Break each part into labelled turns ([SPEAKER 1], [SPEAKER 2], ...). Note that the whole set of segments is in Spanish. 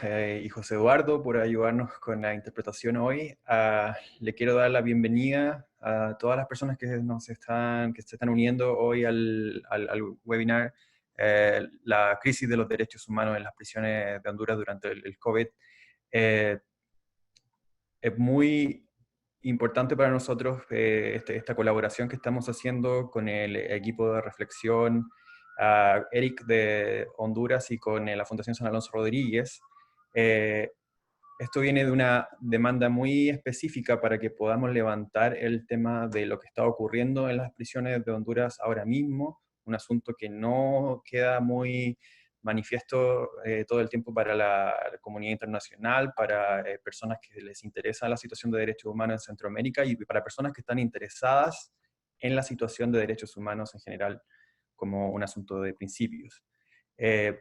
[SPEAKER 1] y José Eduardo por ayudarnos con la interpretación hoy. Le quiero dar la bienvenida a todas las personas que se están uniendo hoy al webinar, la crisis de los derechos humanos en las prisiones de Honduras durante el COVID. Es muy importante para nosotros esta colaboración que estamos haciendo con el equipo de reflexión, Eric de Honduras y con la Fundación San Alonso Rodríguez. Esto viene de una demanda muy específica para que podamos levantar el tema de lo que está ocurriendo en las prisiones de Honduras ahora mismo, un asunto que no queda muy manifiesto todo el tiempo para la comunidad internacional, para personas que les interesa la situación de derechos humanos en Centroamérica y para personas que están interesadas en la situación de derechos humanos en general como un asunto de principios.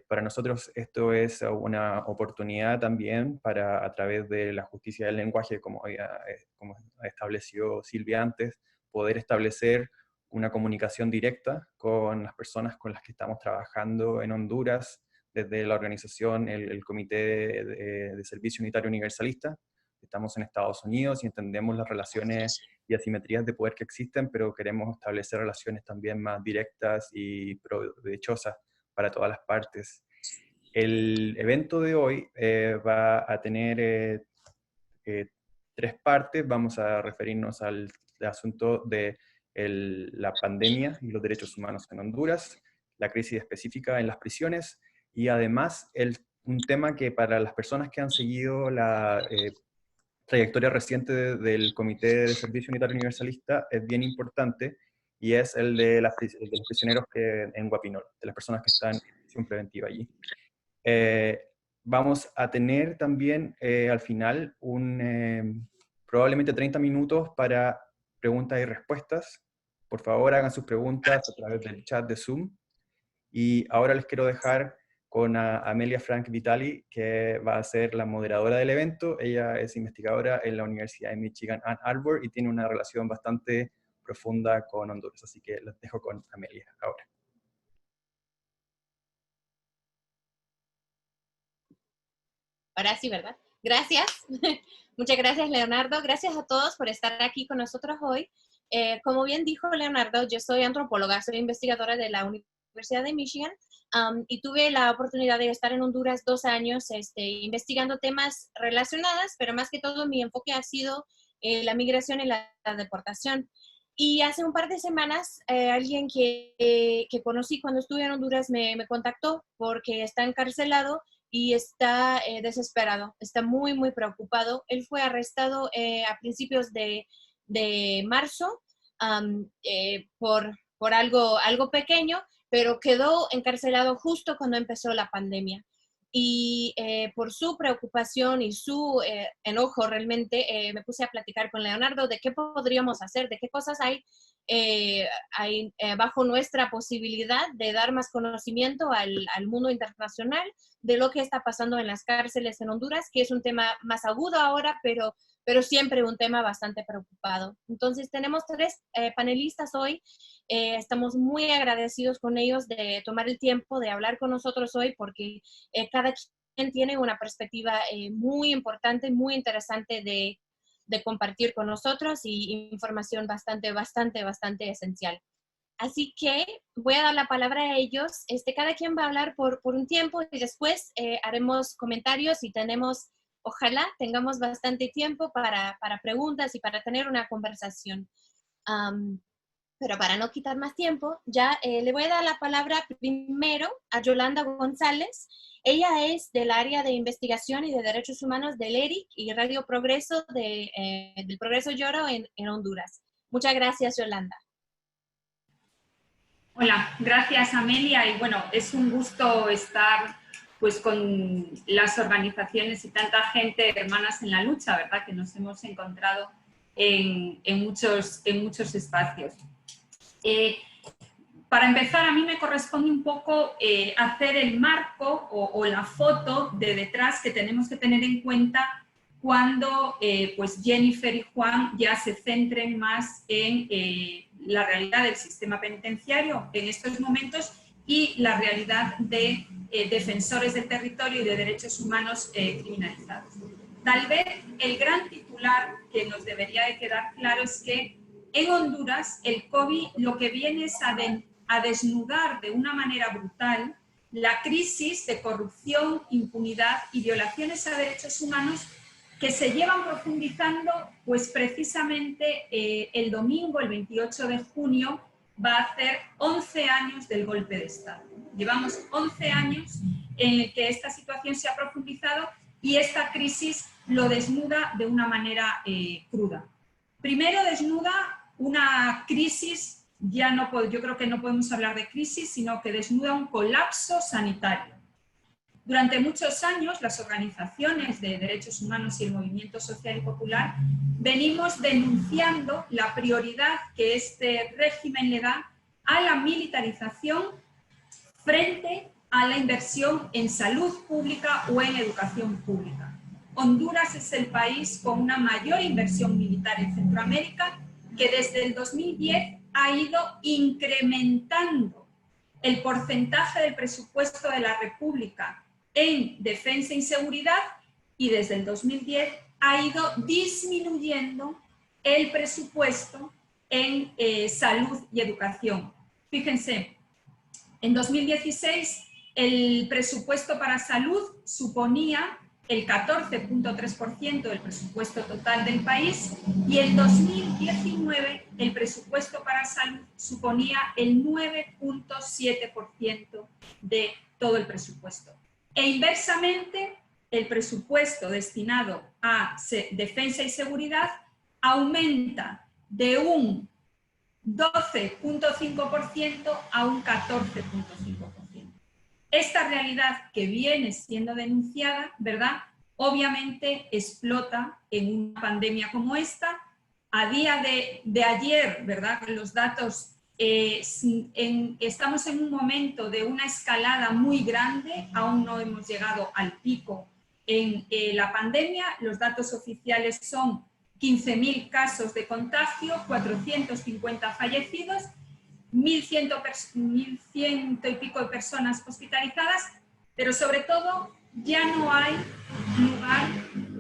[SPEAKER 1] Para nosotros esto es una oportunidad también para, a través de la justicia del lenguaje, como estableció Silvia antes, poder establecer una comunicación directa con las personas con las que estamos trabajando en Honduras, desde la organización, el Comité de Servicio Unitario Universalista. Estamos en Estados Unidos y entendemos las relaciones y asimetrías de poder que existen, pero queremos establecer relaciones también más directas y provechosas para todas las partes. El evento de hoy va a tener 3 partes. Vamos a referirnos al asunto de la pandemia y los derechos humanos en Honduras, la crisis específica en las prisiones, y además un tema que para las personas que han seguido la trayectoria reciente del Comité de Servicio Unitario Universalista es bien importante, y es el de los prisioneros en Guapinol, de las personas que están en prisión preventiva allí. Vamos a tener también al final probablemente 30 minutos para preguntas y respuestas. Por favor, hagan sus preguntas a través del chat de Zoom. Y ahora les quiero dejar con Amelia Frank Vitali, que va a ser la moderadora del evento. Ella es investigadora en la Universidad de Michigan Ann Arbor y tiene una relación bastante profunda con Honduras. Así que los dejo con Amelia ahora.
[SPEAKER 2] Ahora sí, ¿verdad? Gracias. Muchas gracias, Leonardo. Gracias a todos por estar aquí con nosotros hoy. Como bien dijo Leonardo, yo soy antropóloga, soy investigadora de la Universidad de Michigan, y tuve la oportunidad de estar en Honduras 2 años investigando temas relacionados, pero más que todo mi enfoque ha sido la migración y la deportación. Y hace un par de semanas, alguien que conocí cuando estuve en Honduras me contactó porque está encarcelado y está desesperado, está muy, muy preocupado. Él fue arrestado a principios de marzo por algo pequeño, pero quedó encarcelado justo cuando empezó la pandemia. Y por su preocupación y su enojo realmente me puse a platicar con Leonardo de qué podríamos hacer, de qué cosas hay bajo nuestra posibilidad de dar más conocimiento al mundo internacional de lo que está pasando en las cárceles en Honduras, que es un tema más agudo ahora, pero siempre un tema bastante preocupado. Entonces tenemos 3 panelistas hoy. Estamos muy agradecidos con ellos de tomar el tiempo de hablar con nosotros hoy, porque cada quien tiene una perspectiva muy importante, muy interesante de compartir con nosotros, y información bastante esencial. Así que voy a dar la palabra a ellos. Cada quien va a hablar por un tiempo y después haremos comentarios y ojalá tengamos bastante tiempo para preguntas y para tener una conversación. Pero para no quitar más tiempo, ya le voy a dar la palabra primero a Yolanda González. Ella es del área de investigación y de derechos humanos del ERIC y Radio Progreso del Progreso Lloro en Honduras. Muchas gracias, Yolanda.
[SPEAKER 3] Hola, gracias Amelia, y bueno, es un gusto estar pues con las organizaciones y tanta gente hermanas en la lucha, ¿verdad? Que nos hemos encontrado en muchos espacios. Para empezar, a mí me corresponde un poco hacer el marco o la foto de detrás que tenemos que tener en cuenta cuando pues Jennifer y Juan ya se centren más en la realidad del sistema penitenciario en estos momentos y la realidad de defensores del territorio y de derechos humanos criminalizados. Tal vez el gran titular que nos debería de quedar claro es que en Honduras el COVID lo que viene es a desnudar de una manera brutal la crisis de corrupción, impunidad y violaciones a derechos humanos que se llevan profundizando, pues precisamente el domingo, el 28 de junio, va a hacer 11 años del golpe de Estado. Llevamos 11 años en el que esta situación se ha profundizado y esta crisis lo desnuda de una manera cruda. Primero desnuda una crisis, yo creo que no podemos hablar de crisis, sino que desnuda un colapso sanitario. Durante muchos años, las organizaciones de derechos humanos y el movimiento social y popular venimos denunciando la prioridad que este régimen le da a la militarización frente a la inversión en salud pública o en educación pública. Honduras es el país con una mayor inversión militar en Centroamérica, que desde el 2010 ha ido incrementando el porcentaje del presupuesto de la República en defensa y seguridad, y desde el 2010 ha ido disminuyendo el presupuesto en salud y educación. Fíjense, en 2016 el presupuesto para salud suponía el 14.3% del presupuesto total del país, y en 2019 el presupuesto para salud suponía el 9.7% de todo el presupuesto. E inversamente, el presupuesto destinado a defensa y seguridad aumenta de un 12.5% a un 14.5%. Esta realidad que viene siendo denunciada, ¿verdad?, obviamente explota en una pandemia como esta. A día de ayer, ¿verdad?, con los datos, estamos en un momento de una escalada muy grande, aún no hemos llegado al pico en la pandemia. Los datos oficiales son 15.000 casos de contagio, 450 fallecidos, 1.100 y pico de personas hospitalizadas, pero sobre todo ya no hay lugar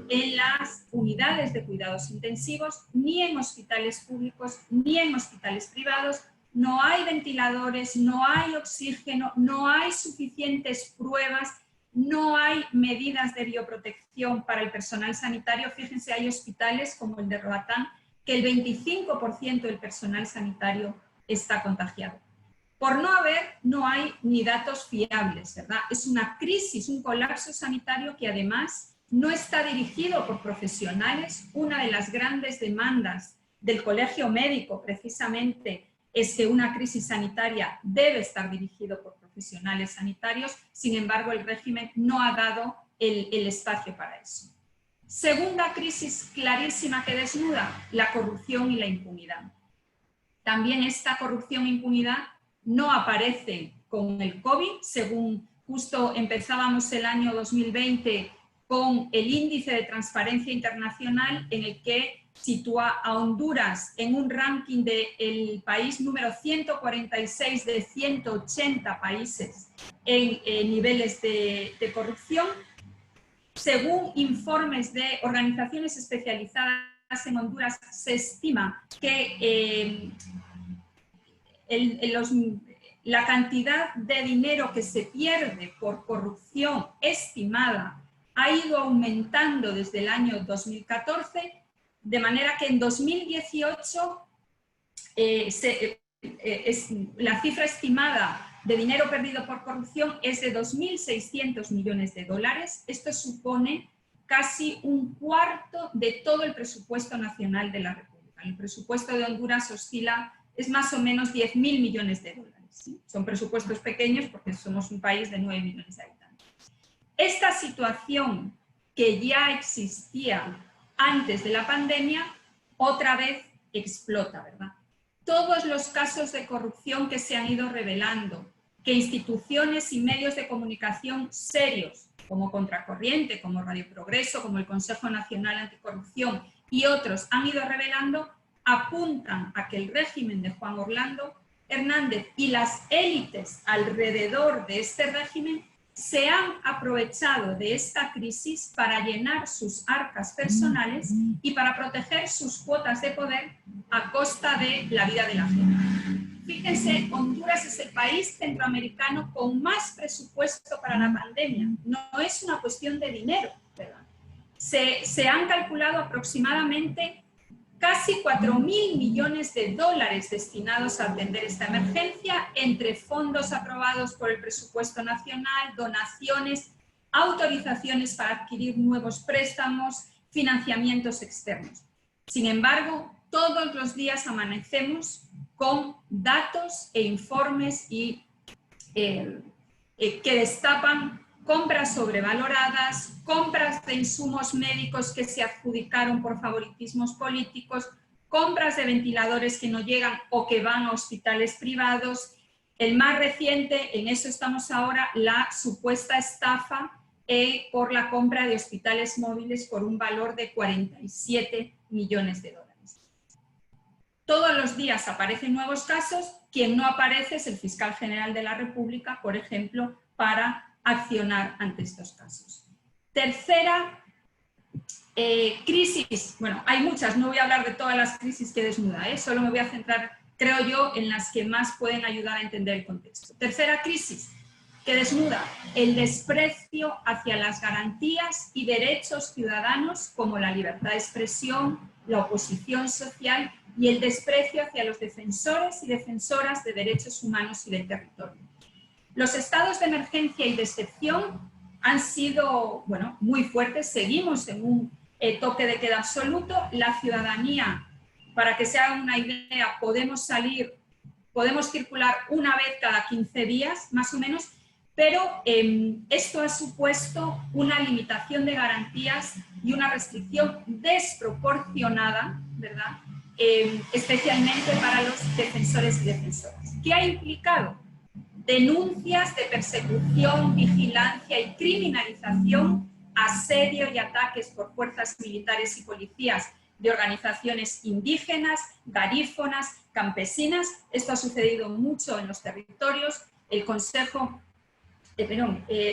[SPEAKER 3] en las unidades de cuidados intensivos, ni en hospitales públicos, ni en hospitales privados. No hay ventiladores, no hay oxígeno, no hay suficientes pruebas, no hay medidas de bioprotección para el personal sanitario. Fíjense, hay hospitales como el de Roatán que el 25% del personal sanitario está contagiado. Por no haber, no hay ni datos fiables, ¿verdad? Es una crisis, un colapso sanitario que además no está dirigido por profesionales. Una de las grandes demandas del Colegio Médico, precisamente, es que una crisis sanitaria debe estar dirigido por profesionales sanitarios. Sin embargo, el régimen no ha dado el espacio para eso. Segunda crisis clarísima que desnuda: la corrupción y la impunidad. También esta corrupción e impunidad no aparece con el COVID, según justo empezábamos el año 2020 con el índice de transparencia internacional, en el que sitúa a Honduras en un ranking del país número 146 de 180 países en niveles de corrupción. Según informes de organizaciones especializadas en Honduras, se estima que la cantidad de dinero que se pierde por corrupción estimada ha ido aumentando desde el año 2014, de manera que en 2018 la cifra estimada de dinero perdido por corrupción es de 2.600 millones de dólares. Esto supone casi un cuarto de todo el presupuesto nacional de la República. El presupuesto de Honduras es más o menos 10.000 millones de dólares. ¿Sí? Son presupuestos pequeños porque somos un país de 9 millones de habitantes. Esta situación que ya existía antes de la pandemia, otra vez explota, ¿verdad? Todos los casos de corrupción que se han ido revelando, que instituciones y medios de comunicación serios, como Contracorriente, como Radio Progreso, como el Consejo Nacional Anticorrupción y otros han ido revelando, apuntan a que el régimen de Juan Orlando Hernández y las élites alrededor de este régimen se han aprovechado de esta crisis para llenar sus arcas personales y para proteger sus cuotas de poder a costa de la vida de la gente. Fíjense, Honduras es el país centroamericano con más presupuesto para la pandemia. No es una cuestión de dinero, ¿verdad? Se han calculado aproximadamente casi 4.000 millones de dólares destinados a atender esta emergencia entre fondos aprobados por el presupuesto nacional, donaciones, autorizaciones para adquirir nuevos préstamos, financiamientos externos. Sin embargo, todos los días amanecemos con datos e informes que destapan compras sobrevaloradas, compras de insumos médicos que se adjudicaron por favoritismos políticos, compras de ventiladores que no llegan o que van a hospitales privados. El más reciente, en eso estamos ahora, la supuesta estafa por la compra de hospitales móviles por un valor de 47 millones de dólares. Todos los días aparecen nuevos casos. Quien no aparece es el fiscal general de la República, por ejemplo, para accionar ante estos casos. Tercera crisis, bueno, hay muchas, no voy a hablar de todas las crisis que desnuda, solo me voy a centrar, creo yo, en las que más pueden ayudar a entender el contexto. Tercera crisis que desnuda el desprecio hacia las garantías y derechos ciudadanos como la libertad de expresión, la oposición social y el desprecio hacia los defensores y defensoras de derechos humanos y del territorio. Los estados de emergencia y de excepción han sido, bueno, muy fuertes. Seguimos en un toque de queda absoluto. La ciudadanía, para que se hagan una idea, podemos circular una vez cada 15 días, más o menos, pero esto ha supuesto una limitación de garantías y una restricción desproporcionada, ¿verdad? Especialmente para los defensores y defensoras. ¿Qué ha implicado? Denuncias de persecución, vigilancia y criminalización, asedio y ataques por fuerzas militares y policías de organizaciones indígenas, garífonas, campesinas. Esto ha sucedido mucho en los territorios. El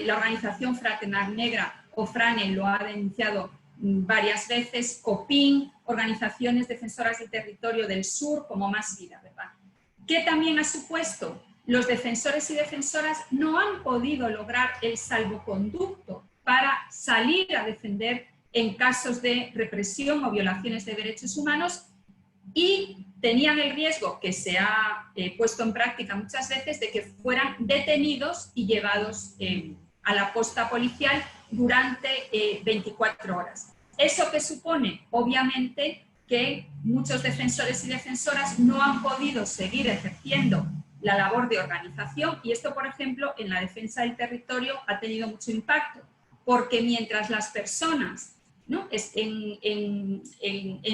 [SPEAKER 3] la organización Fraternidad Negra o FRANE lo ha denunciado varias veces, COPIN, organizaciones defensoras del territorio del sur como Más Vida, ¿verdad? ¿Qué también ha supuesto? Los defensores y defensoras no han podido lograr el salvoconducto para salir a defender en casos de represión o violaciones de derechos humanos y tenían el riesgo, que se ha puesto en práctica muchas veces, de que fueran detenidos y llevados a la posta policial durante 24 horas. ¿Eso qué supone? Obviamente que muchos defensores y defensoras no han podido seguir ejerciendo la labor de organización y esto, por ejemplo, en la defensa del territorio ha tenido mucho impacto, porque mientras las personas, ¿no?, en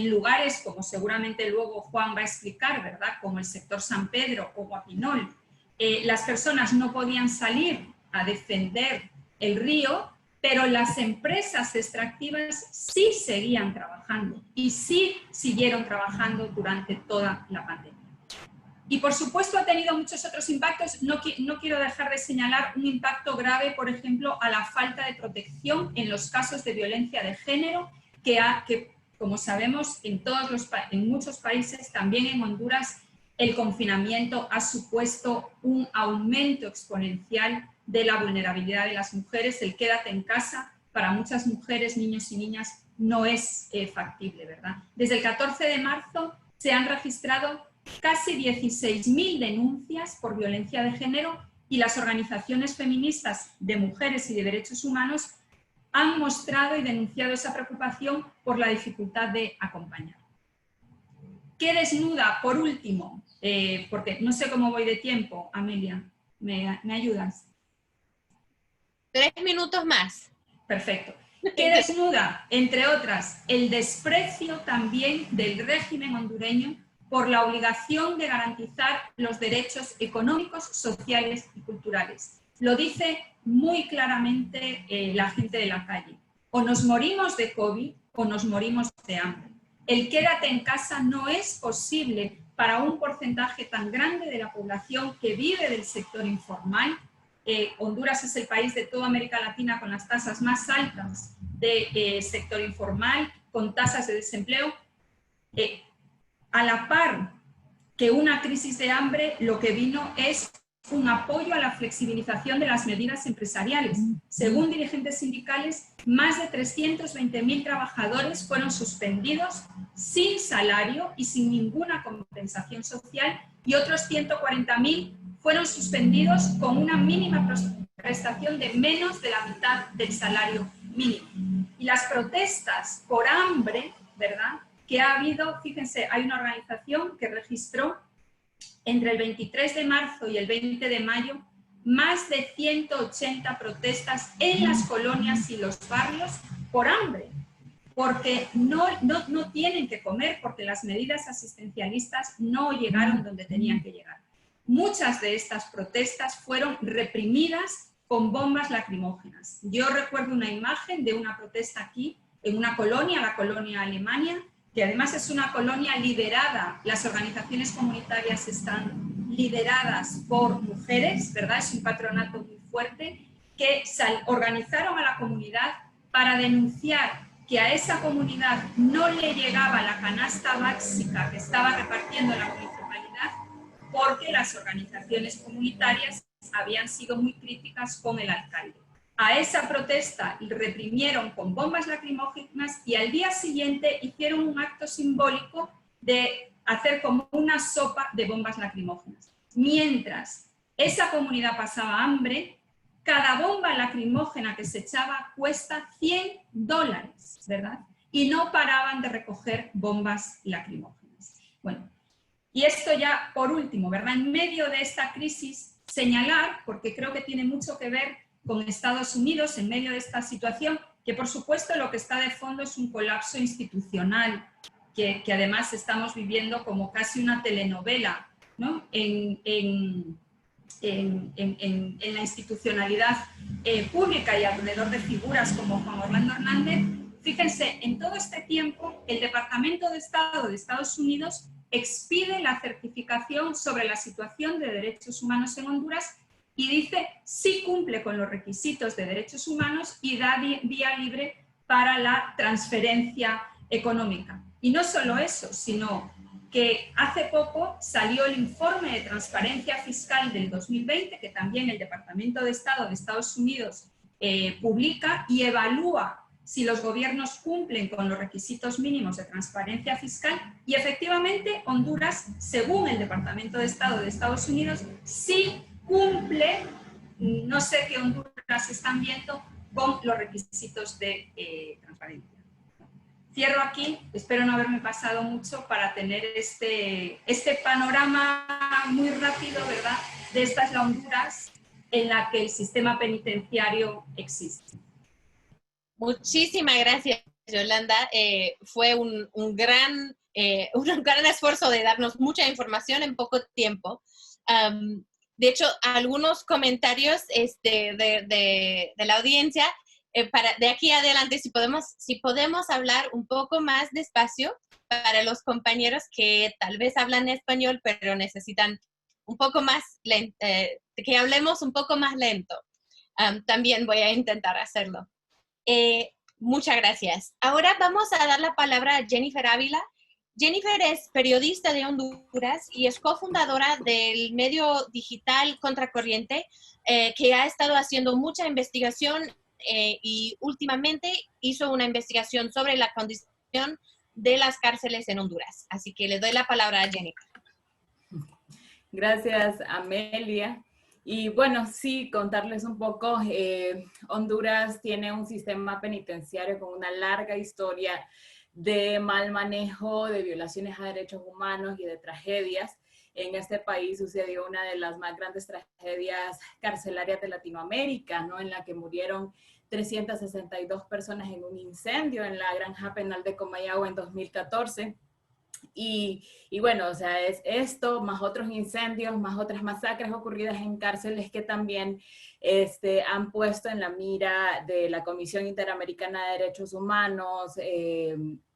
[SPEAKER 3] lugares como seguramente luego Juan va a explicar, ¿verdad?, como el sector San Pedro o Guapinol, las personas no podían salir a defender el río, pero las empresas extractivas sí seguían trabajando y sí siguieron trabajando durante toda la pandemia. Y por supuesto ha tenido muchos otros impactos. No quiero dejar de señalar un impacto grave, por ejemplo, a la falta de protección en los casos de violencia de género, que como sabemos, en muchos países, también en Honduras, el confinamiento ha supuesto un aumento exponencial de la vulnerabilidad de las mujeres. El quédate en casa para muchas mujeres, niños y niñas no es factible, ¿verdad? Desde el 14 de marzo se han registrado casi 16.000 denuncias por violencia de género y las organizaciones feministas de mujeres y de derechos humanos han mostrado y denunciado esa preocupación por la dificultad de acompañar. ¿Qué desnuda, por último? Porque no sé cómo voy de tiempo, Amelia, ¿me ayudas?
[SPEAKER 2] 3 minutos más.
[SPEAKER 3] Perfecto. ¿Qué desnuda? Entre otras, el desprecio también del régimen hondureño por la obligación de garantizar los derechos económicos, sociales y culturales. Lo dice muy claramente la gente de la calle. O nos morimos de COVID o nos morimos de hambre. El quédate en casa no es posible para un porcentaje tan grande de la población que vive del sector informal, Honduras es el país de toda América Latina con las tasas más altas de sector informal, con tasas de desempleo. A la par que una crisis de hambre, lo que vino es un apoyo a la flexibilización de las medidas empresariales. Según dirigentes sindicales, más de 320.000 trabajadores fueron suspendidos sin salario y sin ninguna compensación social, y otros 140.000 fueron suspendidos con una mínima prestación de menos de la mitad del salario mínimo. Y las protestas por hambre, ¿verdad?, que ha habido, fíjense, hay una organización que registró entre el 23 de marzo y el 20 de mayo más de 180 protestas en las colonias y los barrios por hambre, porque no tienen que comer, porque las medidas asistencialistas no llegaron donde tenían que llegar. Muchas de estas protestas fueron reprimidas con bombas lacrimógenas. Yo recuerdo una imagen de una protesta aquí, en una colonia, la colonia Alemania, que además es una colonia liderada, las organizaciones comunitarias están lideradas por mujeres, ¿verdad? Es un patronato muy fuerte, que organizaron a la comunidad para denunciar que a esa comunidad no le llegaba la canasta básica que estaba repartiendo la municipalidad, porque las organizaciones comunitarias habían sido muy críticas con el alcalde. A esa protesta reprimieron con bombas lacrimógenas y al día siguiente hicieron un acto simbólico de hacer como una sopa de bombas lacrimógenas. Mientras esa comunidad pasaba hambre, cada bomba lacrimógena que se echaba cuesta $100, ¿verdad? Y no paraban de recoger bombas lacrimógenas. Bueno, y esto ya por último, ¿verdad? En medio de esta crisis, señalar, porque creo que tiene mucho que ver con Estados Unidos, en medio de esta situación, que por supuesto lo que está de fondo es un colapso institucional, que además estamos viviendo como casi una telenovela, ¿no?, en la institucionalidad pública y alrededor de figuras como Juan Orlando Hernández. Fíjense, en todo este tiempo, el Departamento de Estado de Estados Unidos expide la certificación sobre la situación de derechos humanos en Honduras y dice sí cumple con los requisitos de derechos humanos y da vía libre para la transferencia económica. Y no solo eso, sino que hace poco salió el informe de transparencia fiscal del 2020, que también el Departamento de Estado de Estados Unidos publica y evalúa si los gobiernos cumplen con los requisitos mínimos de transparencia fiscal, y efectivamente Honduras, según el Departamento de Estado de Estados Unidos, sí cumple, no sé qué Honduras están viendo, con los requisitos de transparencia. Cierro aquí, espero no haberme pasado mucho para tener este panorama muy rápido, ¿verdad?, de esta es la Honduras en la que el sistema penitenciario existe.
[SPEAKER 2] Muchísimas gracias, Yolanda. Fue un gran esfuerzo de darnos mucha información en poco tiempo. De hecho, algunos comentarios de la audiencia, de aquí adelante, si podemos hablar un poco más despacio para los compañeros que tal vez hablan español, pero necesitan un poco más que hablemos un poco más lento. También voy a intentar hacerlo. Muchas gracias. Ahora vamos a dar la palabra a Jennifer Ávila. Jennifer es periodista de Honduras y es cofundadora del medio digital Contracorriente, que ha estado haciendo mucha investigación y últimamente hizo una investigación sobre la condición de las cárceles en Honduras. Así que le doy la palabra a Jennifer.
[SPEAKER 4] Gracias, Amelia. Y bueno, sí, contarles un poco, Honduras tiene un sistema penitenciario con una larga historia de mal manejo, de violaciones a derechos humanos y de tragedias. En este país sucedió una de las más grandes tragedias carcelarias de Latinoamérica, ¿no?, en la que murieron 362 personas en un incendio en la granja penal de Comayagua en 2014. Y bueno, o sea, es esto, más otros incendios, más otras masacres ocurridas en cárceles que también han puesto en la mira de la Comisión Interamericana de Derechos Humanos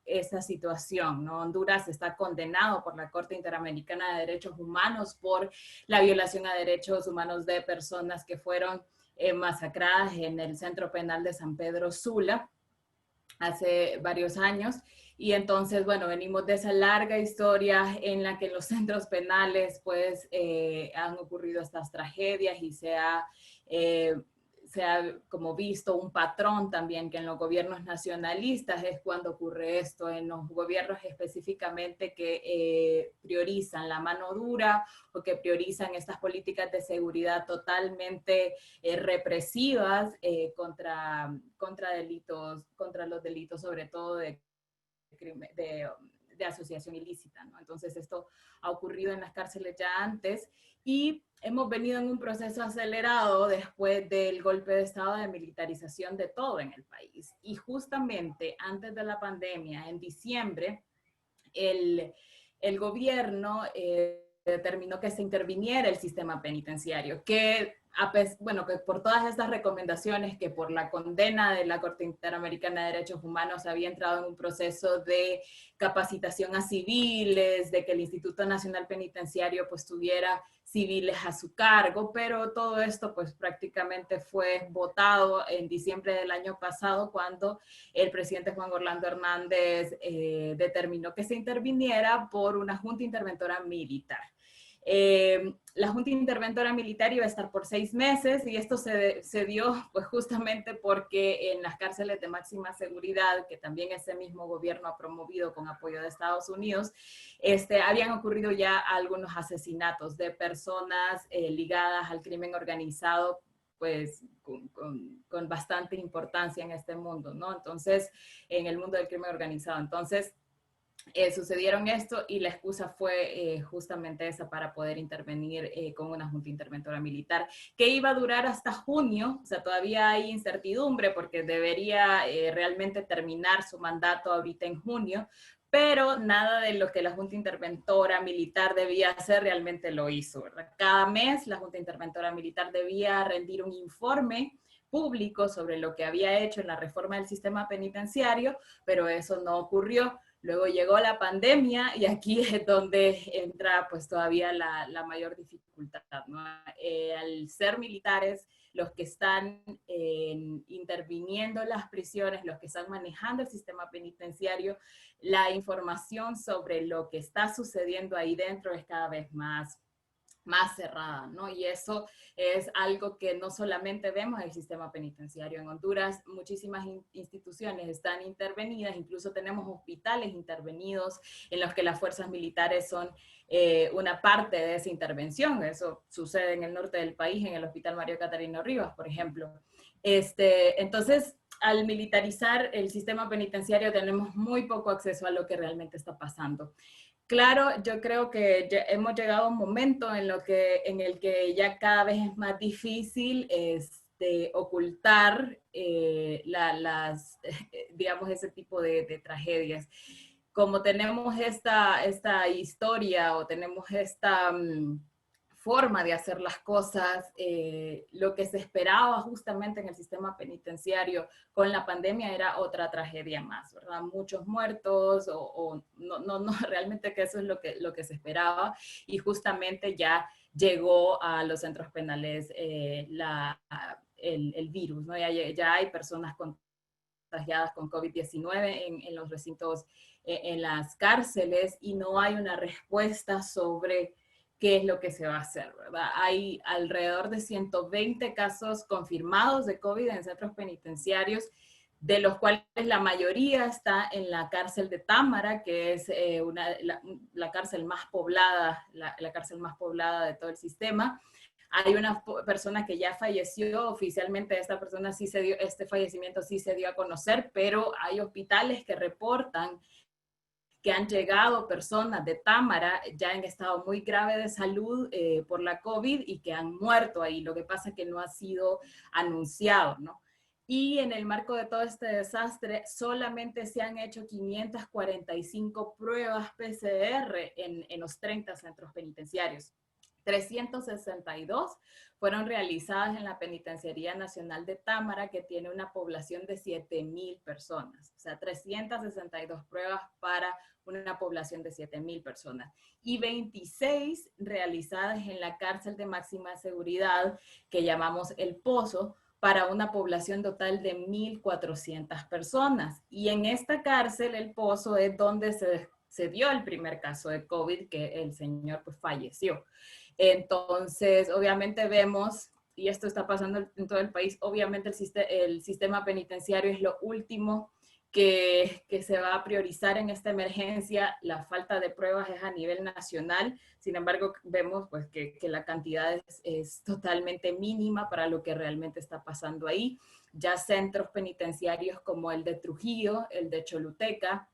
[SPEAKER 4] esa situación, ¿no? Honduras está condenado por la Corte Interamericana de Derechos Humanos por la violación a derechos humanos de personas que fueron masacradas en el Centro Penal de San Pedro Sula hace varios años. Y entonces, bueno, venimos de esa larga historia en la que en los centros penales pues han ocurrido estas tragedias y se ha como visto un patrón también que en los gobiernos nacionalistas es cuando ocurre esto, en los gobiernos específicamente que priorizan la mano dura o que priorizan estas políticas de seguridad totalmente represivas contra los delitos sobre todo de asociación ilícita, ¿no? Entonces esto ha ocurrido en las cárceles ya antes y hemos venido en un proceso acelerado después del golpe de estado de militarización de todo en el país. Y justamente antes de la pandemia, en diciembre, el gobierno determinó que se interviniera el sistema penitenciario, que que por todas estas recomendaciones, que por la condena de la Corte Interamericana de Derechos Humanos había entrado en un proceso de capacitación a civiles, de que el Instituto Nacional Penitenciario pues tuviera civiles a su cargo, pero todo esto pues prácticamente fue votado en diciembre del año pasado cuando el presidente Juan Orlando Hernández determinó que se interviniera por una junta interventora militar. La Junta Interventora Militar iba a estar por 6 meses y esto se dio pues justamente porque en las cárceles de máxima seguridad, que también ese mismo gobierno ha promovido con apoyo de Estados Unidos, habían ocurrido ya algunos asesinatos de personas ligadas al crimen organizado, pues con bastante importancia en este mundo, ¿no? Entonces, en el mundo del crimen organizado. Entonces, sucedieron esto y la excusa fue justamente esa para poder intervenir con una junta interventora militar que iba a durar hasta junio. O sea, todavía hay incertidumbre porque debería realmente terminar su mandato ahorita en junio, pero nada de lo que la junta interventora militar debía hacer realmente lo hizo, ¿verdad? Cada mes la junta interventora militar debía rendir un informe público sobre lo que había hecho en la reforma del sistema penitenciario, pero eso no ocurrió. Luego llegó la pandemia y aquí es donde entra pues todavía la mayor dificultad, ¿no? Al ser militares los que están interviniendo en las prisiones, los que están manejando el sistema penitenciario, la información sobre lo que está sucediendo ahí dentro es cada vez más cerrada, ¿no? Y eso es algo que no solamente vemos en el sistema penitenciario. En Honduras muchísimas instituciones están intervenidas, incluso tenemos hospitales intervenidos en los que las fuerzas militares son una parte de esa intervención. Eso sucede en el norte del país, en el Hospital Mario Catarino Rivas, por ejemplo. Entonces, al militarizar el sistema penitenciario tenemos muy poco acceso a lo que realmente está pasando. Claro, yo creo que ya hemos llegado a un momento en el que ya cada vez es más difícil ocultar digamos, ese tipo de tragedias. Como tenemos esta historia o tenemos esta forma de hacer las cosas, lo que se esperaba justamente en el sistema penitenciario con la pandemia era otra tragedia más, ¿verdad? Muchos muertos o no, realmente que eso es lo que se esperaba y justamente ya llegó a los centros penales el virus, ¿no? Ya hay personas contagiadas con COVID-19 en los recintos, en las cárceles y no hay una respuesta sobre qué es lo que se va a hacer, ¿verdad? Hay alrededor de 120 casos confirmados de COVID en centros penitenciarios, de los cuales la mayoría está en la cárcel de Támara, que es la cárcel más poblada, la cárcel más poblada de todo el sistema. Hay una persona que ya falleció oficialmente, esta persona sí se dio, este fallecimiento sí se dio a conocer, pero hay hospitales que reportan que han llegado personas de Támara ya en estado muy grave de salud por la COVID y que han muerto ahí. Lo que pasa es que no ha sido anunciado, ¿no? Y en el marco de todo este desastre, solamente se han hecho 545 pruebas PCR en los 30 centros penitenciarios. 362 fueron realizadas en la Penitenciaría Nacional de Támara, que tiene una población de 7,000 personas. O sea, 362 pruebas para una población de 7,000 personas. Y 26 realizadas en la cárcel de máxima seguridad, que llamamos El Pozo, para una población total de 1,400 personas. Y en esta cárcel, El Pozo, es donde se dio el primer caso de COVID, que el señor pues falleció. Entonces, obviamente vemos, y esto está pasando en todo el país, obviamente el sistema penitenciario es lo último que se va a priorizar en esta emergencia. La falta de pruebas es a nivel nacional, sin embargo vemos pues que la cantidad es totalmente mínima para lo que realmente está pasando ahí. Ya centros penitenciarios como el de Trujillo, el de Choluteca,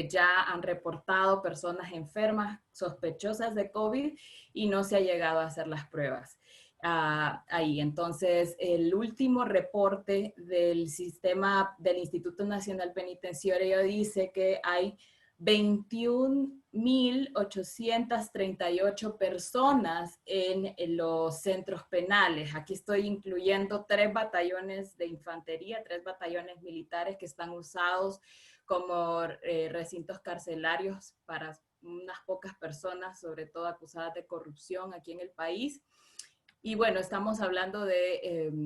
[SPEAKER 4] ya han reportado personas enfermas sospechosas de COVID y no se ha llegado a hacer las pruebas ahí. Entonces, el último reporte del Instituto Nacional Penitenciario dice que hay 21,838 personas en los centros penales. Aquí estoy incluyendo 3 batallones de infantería, 3 batallones militares que están usados como recintos carcelarios para unas pocas personas, sobre todo acusadas de corrupción aquí en el país. Y bueno, estamos hablando de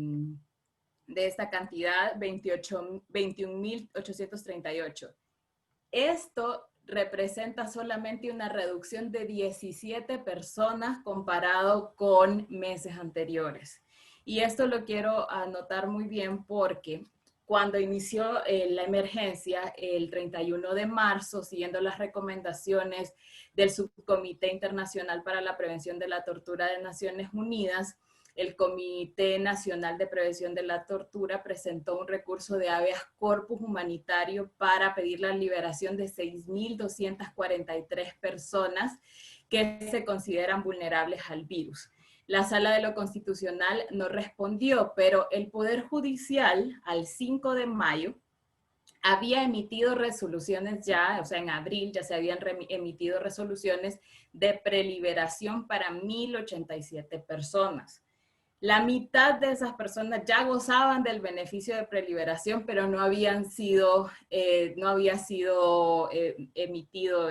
[SPEAKER 4] esta cantidad, 21,838. Esto representa solamente una reducción de 17 personas comparado con meses anteriores. Y esto lo quiero anotar muy bien porque cuando inició la emergencia el 31 de marzo, siguiendo las recomendaciones del Subcomité Internacional para la Prevención de la Tortura de Naciones Unidas, el Comité Nacional de Prevención de la Tortura presentó un recurso de habeas corpus humanitario para pedir la liberación de 6,243 personas que se consideran vulnerables al virus. La Sala de lo Constitucional no respondió, pero el Poder Judicial, al 5 de mayo, había emitido resoluciones ya, o sea, en abril ya se habían emitido resoluciones de preliberación para 1,087 personas. La mitad de esas personas ya gozaban del beneficio de preliberación, pero no había sido emitido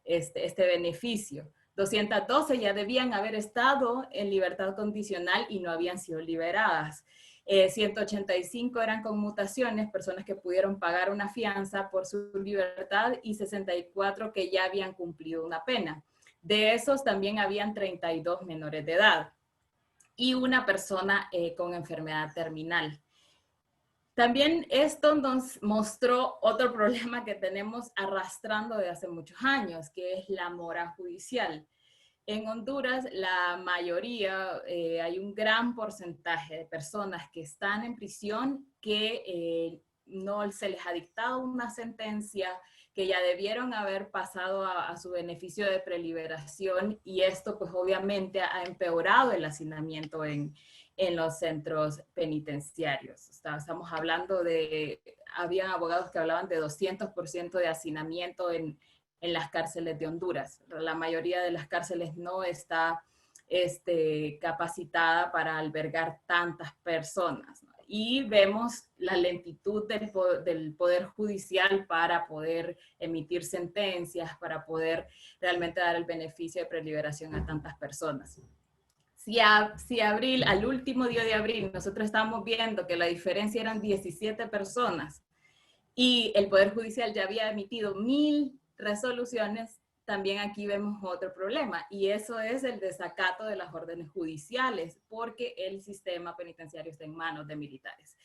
[SPEAKER 4] este beneficio. 212 ya debían haber estado en libertad condicional y no habían sido liberadas. 185 eran conmutaciones, personas que pudieron pagar una fianza por su libertad, y 64 que ya habían cumplido una pena. De esos también habían 32 menores de edad y una persona con enfermedad terminal. También esto nos mostró otro problema que tenemos arrastrando desde hace muchos años, que es la mora judicial. En Honduras, la mayoría, hay un gran porcentaje de personas que están en prisión que no se les ha dictado una sentencia, que ya debieron haber pasado a su beneficio de preliberación, y esto pues obviamente ha empeorado el hacinamiento en los centros penitenciarios. Estamos hablando habían abogados que hablaban de 200% de hacinamiento en las cárceles de Honduras. La mayoría de las cárceles no está capacitada para albergar tantas personas, ¿no? Y vemos la lentitud del Poder Judicial para poder emitir sentencias, para poder realmente dar el beneficio de preliberación a tantas personas. Si al último día de abril nosotros estamos viendo que la diferencia eran 17 personas y el Poder Judicial ya había emitido 1,000 resoluciones, también aquí vemos otro problema, y eso es el desacato de las órdenes judiciales, porque el sistema penitenciario está en manos de militares.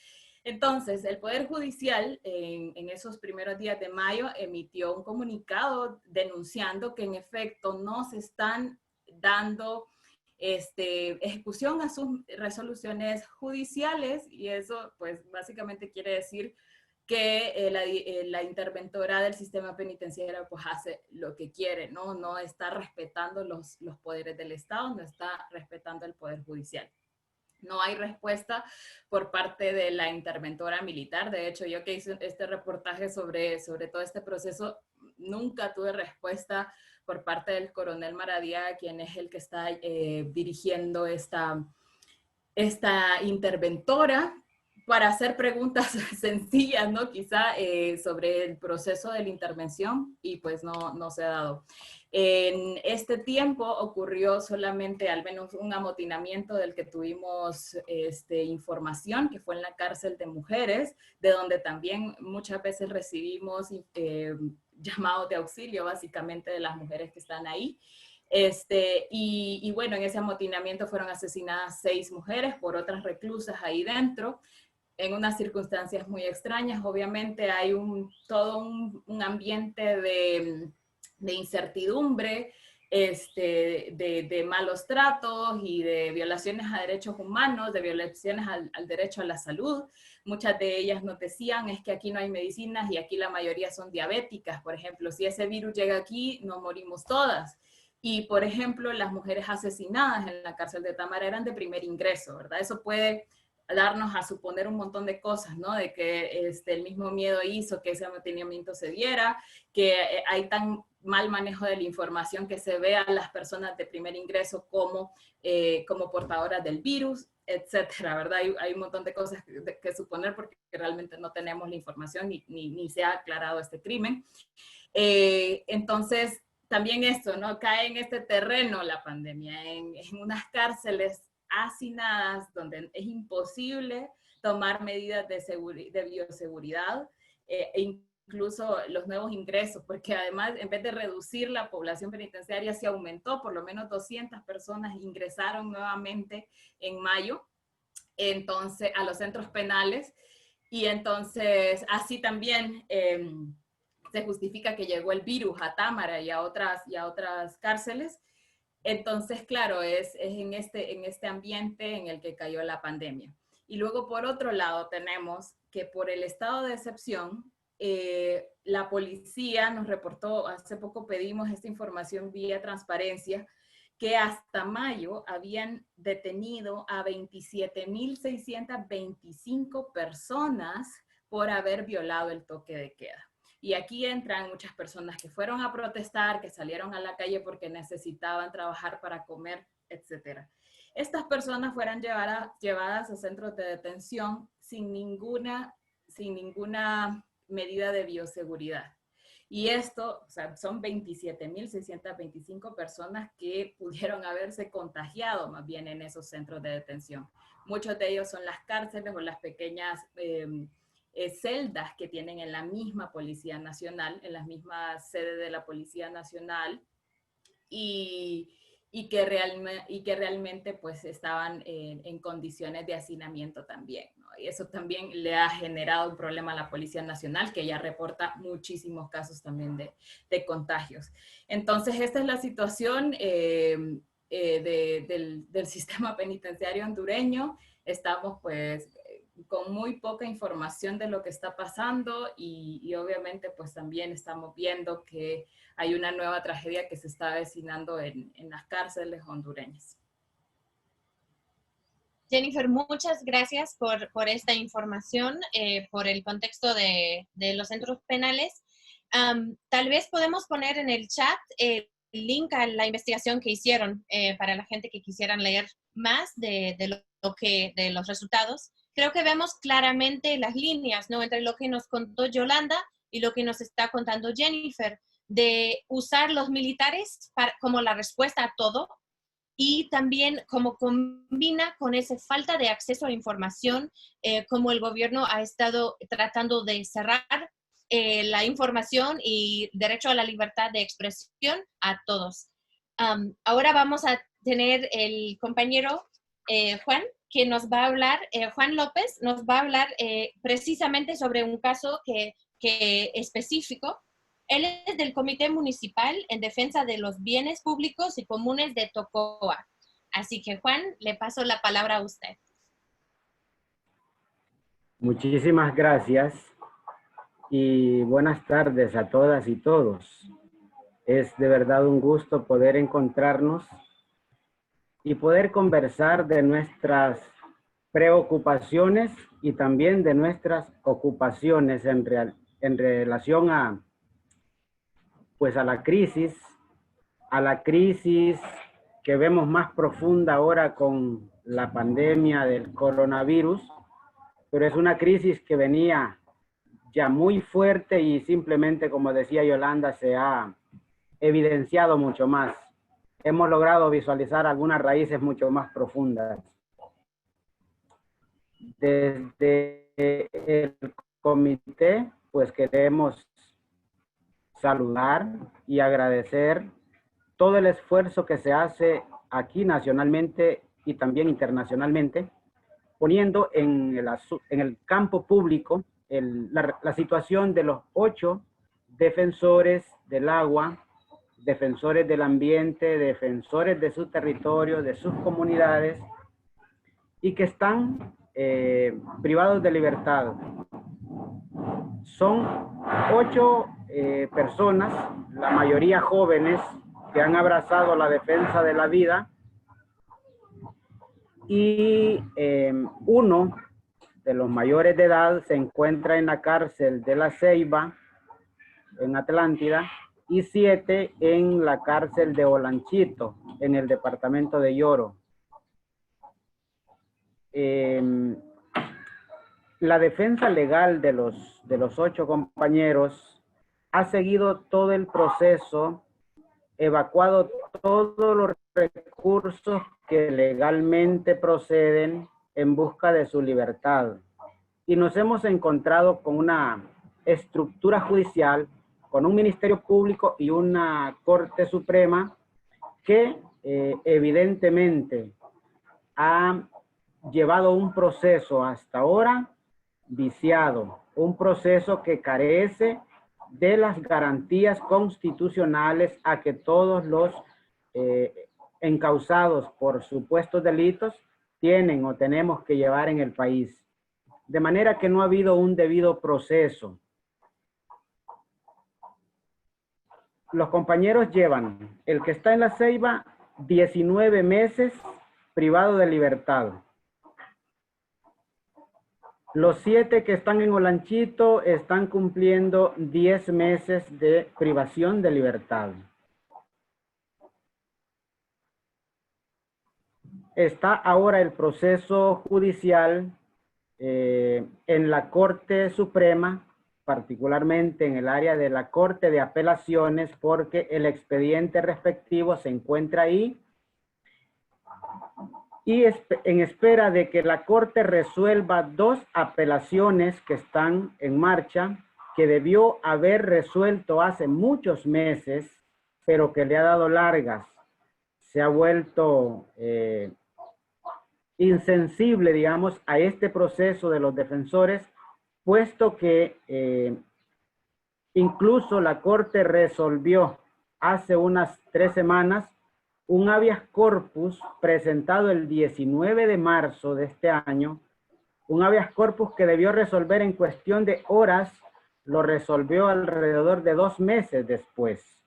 [SPEAKER 4] Entonces, el Poder Judicial en esos primeros días de mayo emitió un comunicado denunciando que en efecto no se están dando ejecución a sus resoluciones judiciales, y eso pues básicamente quiere decir que la interventora del sistema penitenciario pues hace lo que quiere, no está respetando los poderes del Estado, no está respetando el Poder Judicial. No hay respuesta por parte de la interventora militar. De hecho, yo que hice este reportaje sobre todo este proceso, nunca tuve respuesta por parte del coronel Maradiaga, quien es el que está dirigiendo esta interventora, para hacer preguntas sencillas, ¿no? Quizá sobre el proceso de la intervención, y pues no se ha dado. En este tiempo ocurrió solamente al menos un amotinamiento del que tuvimos información, que fue en la cárcel de mujeres, de donde también muchas veces recibimos llamados de auxilio, básicamente, de las mujeres que están ahí. Y bueno, en ese amotinamiento fueron asesinadas 6 mujeres por otras reclusas ahí dentro, en unas circunstancias muy extrañas. Obviamente hay todo un ambiente de incertidumbre, de malos tratos y de violaciones a derechos humanos, de violaciones al derecho a la salud. Muchas de ellas nos decían, es que aquí no hay medicinas y aquí la mayoría son diabéticas. Por ejemplo, si ese virus llega aquí, no morimos todas. Y, por ejemplo, las mujeres asesinadas en la cárcel de Támara eran de primer ingreso, ¿verdad? Eso puede darnos a suponer un montón de cosas, ¿no? De que el mismo miedo hizo que ese amotinamiento se diera, que hay tan mal manejo de la información que se ve a las personas de primer ingreso como portadoras del virus, etcétera, ¿verdad? Hay un montón de cosas que suponer porque realmente no tenemos la información ni se ha aclarado este crimen. Entonces, también esto, ¿no? Cae en este terreno la pandemia, en unas cárceles hacinadas donde es imposible tomar medidas de bioseguridad, incluso los nuevos ingresos, porque además, en vez de reducir la población penitenciaria, se aumentó, por lo menos 200 personas ingresaron nuevamente en mayo, entonces, a los centros penales, y entonces así también se justifica que llegó el virus a Támara y a otras cárceles. Entonces, claro, es en este ambiente en el que cayó la pandemia. Y luego, por otro lado, tenemos que por el estado de excepción, la policía nos reportó, hace poco pedimos esta información vía transparencia, que hasta mayo habían detenido a 27.625 personas por haber violado el toque de queda. Y aquí entran muchas personas que fueron a protestar, que salieron a la calle porque necesitaban trabajar para comer, etc. Estas personas fueron llevadas a centros de detención sin ninguna medida de bioseguridad. Y esto, o sea, son 27.625 personas que pudieron haberse contagiado más bien en esos centros de detención. Muchos de ellos son las cárceles o las pequeñas celdas que tienen en la misma Policía Nacional, en las mismas sedes de la Policía Nacional, y que realmente pues estaban en condiciones de hacinamiento también, ¿no? Y eso también le ha generado un problema a la Policía Nacional, que ya reporta muchísimos casos también de contagios. Entonces, esta es la situación del sistema penitenciario hondureño. Estamos pues con muy poca información de lo que está pasando y obviamente pues también estamos viendo que hay una nueva tragedia que se está avecinando en las cárceles hondureñas.
[SPEAKER 2] Jennifer, muchas gracias por esta información, por el contexto de los centros penales. Tal vez podemos poner en el chat el link a la investigación que hicieron para la gente que quisieran leer más de los resultados. Creo que vemos claramente las líneas, ¿no?, entre lo que nos contó Yolanda y lo que nos está contando Jennifer, de usar los militares como la respuesta a todo, y también cómo combina con esa falta de acceso a la información, como el gobierno ha estado tratando de cerrar la información y derecho a la libertad de expresión a todos. Ahora vamos a tener el compañero Juan, que nos va a hablar, Juan López, nos va a hablar precisamente sobre un caso que específico. Él es del Comité Municipal en Defensa de los Bienes Públicos y Comunes de Tocoa. Así que, Juan, le paso la palabra a usted.
[SPEAKER 5] Muchísimas gracias y buenas tardes a todas y todos. Es de verdad un gusto poder encontrarnos y poder conversar de nuestras preocupaciones y también de nuestras ocupaciones en relación a la crisis a la crisis que vemos más profunda ahora con la pandemia del coronavirus, pero es una crisis que venía ya muy fuerte y simplemente, como decía Yolanda, se ha evidenciado mucho más. Hemos logrado visualizar algunas raíces mucho más profundas. Desde el comité, pues queremos saludar y agradecer todo el esfuerzo que se hace aquí nacionalmente y también internacionalmente, poniendo en el campo público la situación de los 8 defensores del agua, defensores del ambiente, defensores de su territorio, de sus comunidades, y que están privados de libertad. Son 8 personas, la mayoría jóvenes, que han abrazado la defensa de la vida, y uno de los mayores de edad se encuentra en la cárcel de La Ceiba, en Atlántida, y 7 en la cárcel de Olanchito, en el departamento de Yoro. La defensa legal de los 8 compañeros ha seguido todo el proceso, evacuado todos los recursos que legalmente proceden en busca de su libertad. Y nos hemos encontrado con una estructura judicial, con un Ministerio Público y una Corte Suprema que evidentemente ha llevado un proceso hasta ahora viciado, un proceso que carece de las garantías constitucionales a que todos los encausados por supuestos delitos tienen o tenemos que llevar en el país. De manera que no ha habido un debido proceso. Los compañeros llevan, el que está en La Ceiba, 19 meses privado de libertad. Los 7 que están en Olanchito están cumpliendo 10 meses de privación de libertad. Está ahora el proceso judicial en la Corte Suprema, particularmente en el área de la Corte de Apelaciones, porque el expediente respectivo se encuentra ahí y en espera de que la Corte resuelva 2 apelaciones que están en marcha, que debió haber resuelto hace muchos meses, pero que le ha dado largas. Se ha vuelto insensible, digamos, a este proceso de los defensores, puesto que incluso la Corte resolvió hace unas 3 semanas un habeas corpus presentado el 19 de marzo de este año, un habeas corpus que debió resolver en cuestión de horas, lo resolvió alrededor de 2 meses después.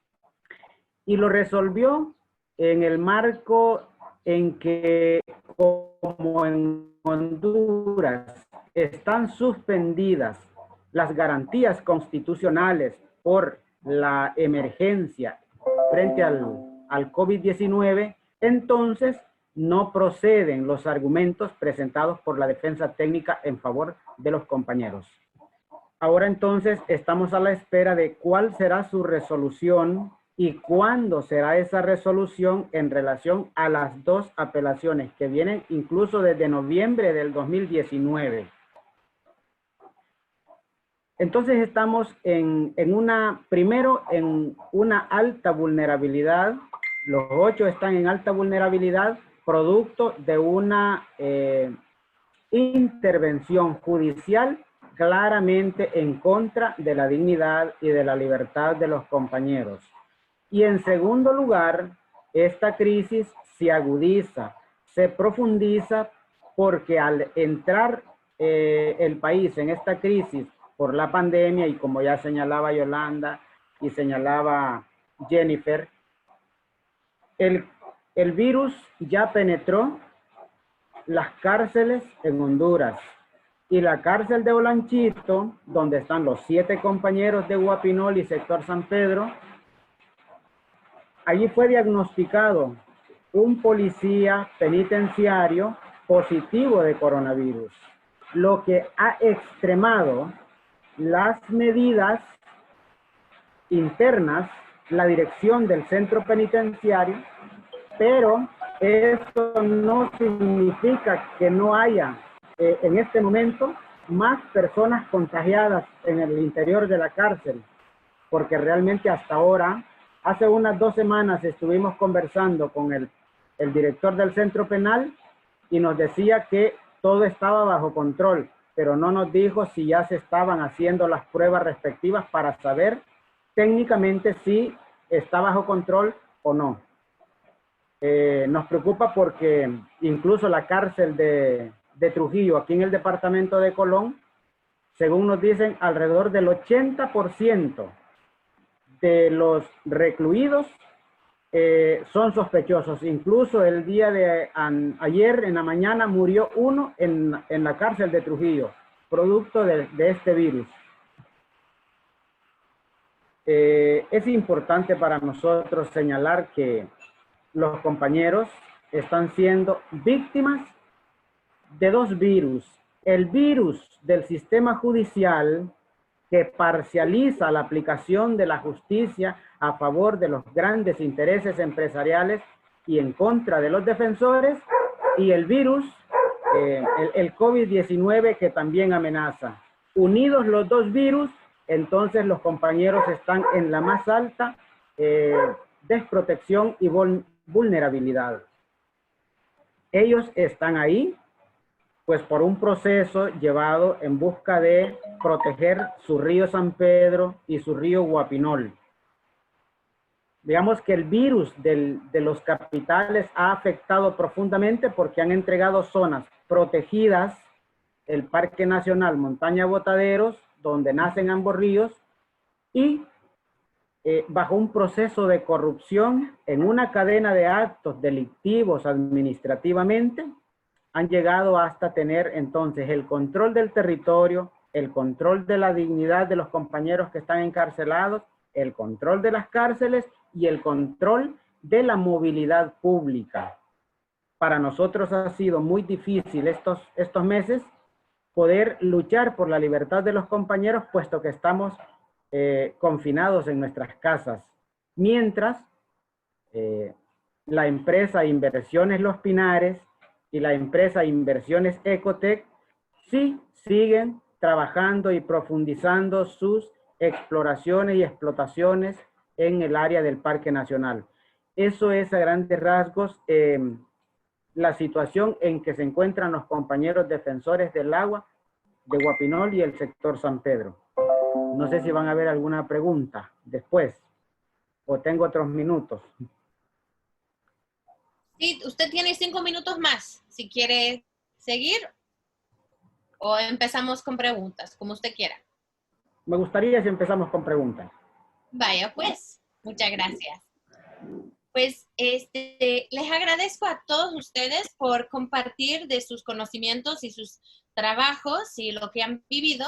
[SPEAKER 5] Y lo resolvió en el marco en que, como en Honduras, están suspendidas las garantías constitucionales por la emergencia frente al COVID-19, entonces no proceden los argumentos presentados por la defensa técnica en favor de los compañeros. Ahora entonces estamos a la espera de cuál será su resolución y cuándo será esa resolución en relación a las 2 apelaciones que vienen incluso desde noviembre del 2019. Entonces estamos primero en una alta vulnerabilidad. Los 8 están en alta vulnerabilidad producto de una intervención judicial claramente en contra de la dignidad y de la libertad de los compañeros. Y en segundo lugar, esta crisis se agudiza, se profundiza, porque al entrar el país en esta crisis por la pandemia, y como ya señalaba Yolanda y señalaba Jennifer, el virus ya penetró las cárceles en Honduras. Y la cárcel de Olanchito, donde están los 7 compañeros de Guapinol y sector San Pedro, allí fue diagnosticado un policía penitenciario positivo de coronavirus, lo que ha extremado las medidas internas, la dirección del centro penitenciario, pero eso no significa que no haya en este momento más personas contagiadas en el interior de la cárcel, porque realmente hasta ahora, hace unas 2 semanas estuvimos conversando con el director del centro penal y nos decía que todo estaba bajo control, pero no nos dijo si ya se estaban haciendo las pruebas respectivas para saber técnicamente si está bajo control o no. Nos preocupa porque incluso la cárcel de Trujillo, aquí en el departamento de Colón, según nos dicen, alrededor del 80% de los recluidos son sospechosos. Incluso el día de ayer en la mañana murió uno en la cárcel de Trujillo, producto de este virus. Es importante para nosotros señalar que los compañeros están siendo víctimas de 2 virus. El virus del sistema judicial, que parcializa la aplicación de la justicia a favor de los grandes intereses empresariales y en contra de los defensores, y el virus, el COVID-19, que también amenaza. Unidos los 2 virus, entonces los compañeros están en la más alta desprotección y vulnerabilidad. Ellos están ahí, pues por un proceso llevado en busca de proteger su río San Pedro y su río Guapinol. Digamos que el virus de los capitales ha afectado profundamente porque han entregado zonas protegidas, el Parque Nacional Montaña Botaderos, donde nacen ambos ríos, y bajo un proceso de corrupción en una cadena de actos delictivos administrativamente, han llegado hasta tener entonces el control del territorio, el control de la dignidad de los compañeros que están encarcelados, el control de las cárceles y el control de la movilidad pública. Para nosotros ha sido muy difícil estos meses poder luchar por la libertad de los compañeros, puesto que estamos confinados en nuestras casas, mientras la empresa Inversiones Los Pinares y la empresa Inversiones Ecotec sí siguen trabajando y profundizando sus exploraciones y explotaciones en el área del Parque Nacional. Eso es a grandes rasgos la situación en que se encuentran los compañeros defensores del agua de Guapinol y el sector San Pedro. No sé si van a haber alguna pregunta después o tengo otros minutos.
[SPEAKER 2] Sí, usted tiene 5 minutos más, si quiere seguir o empezamos con preguntas, como usted quiera.
[SPEAKER 5] Me gustaría si empezamos con preguntas.
[SPEAKER 2] Vaya pues, muchas gracias. Pues les agradezco a todos ustedes por compartir de sus conocimientos y sus trabajos y lo que han vivido.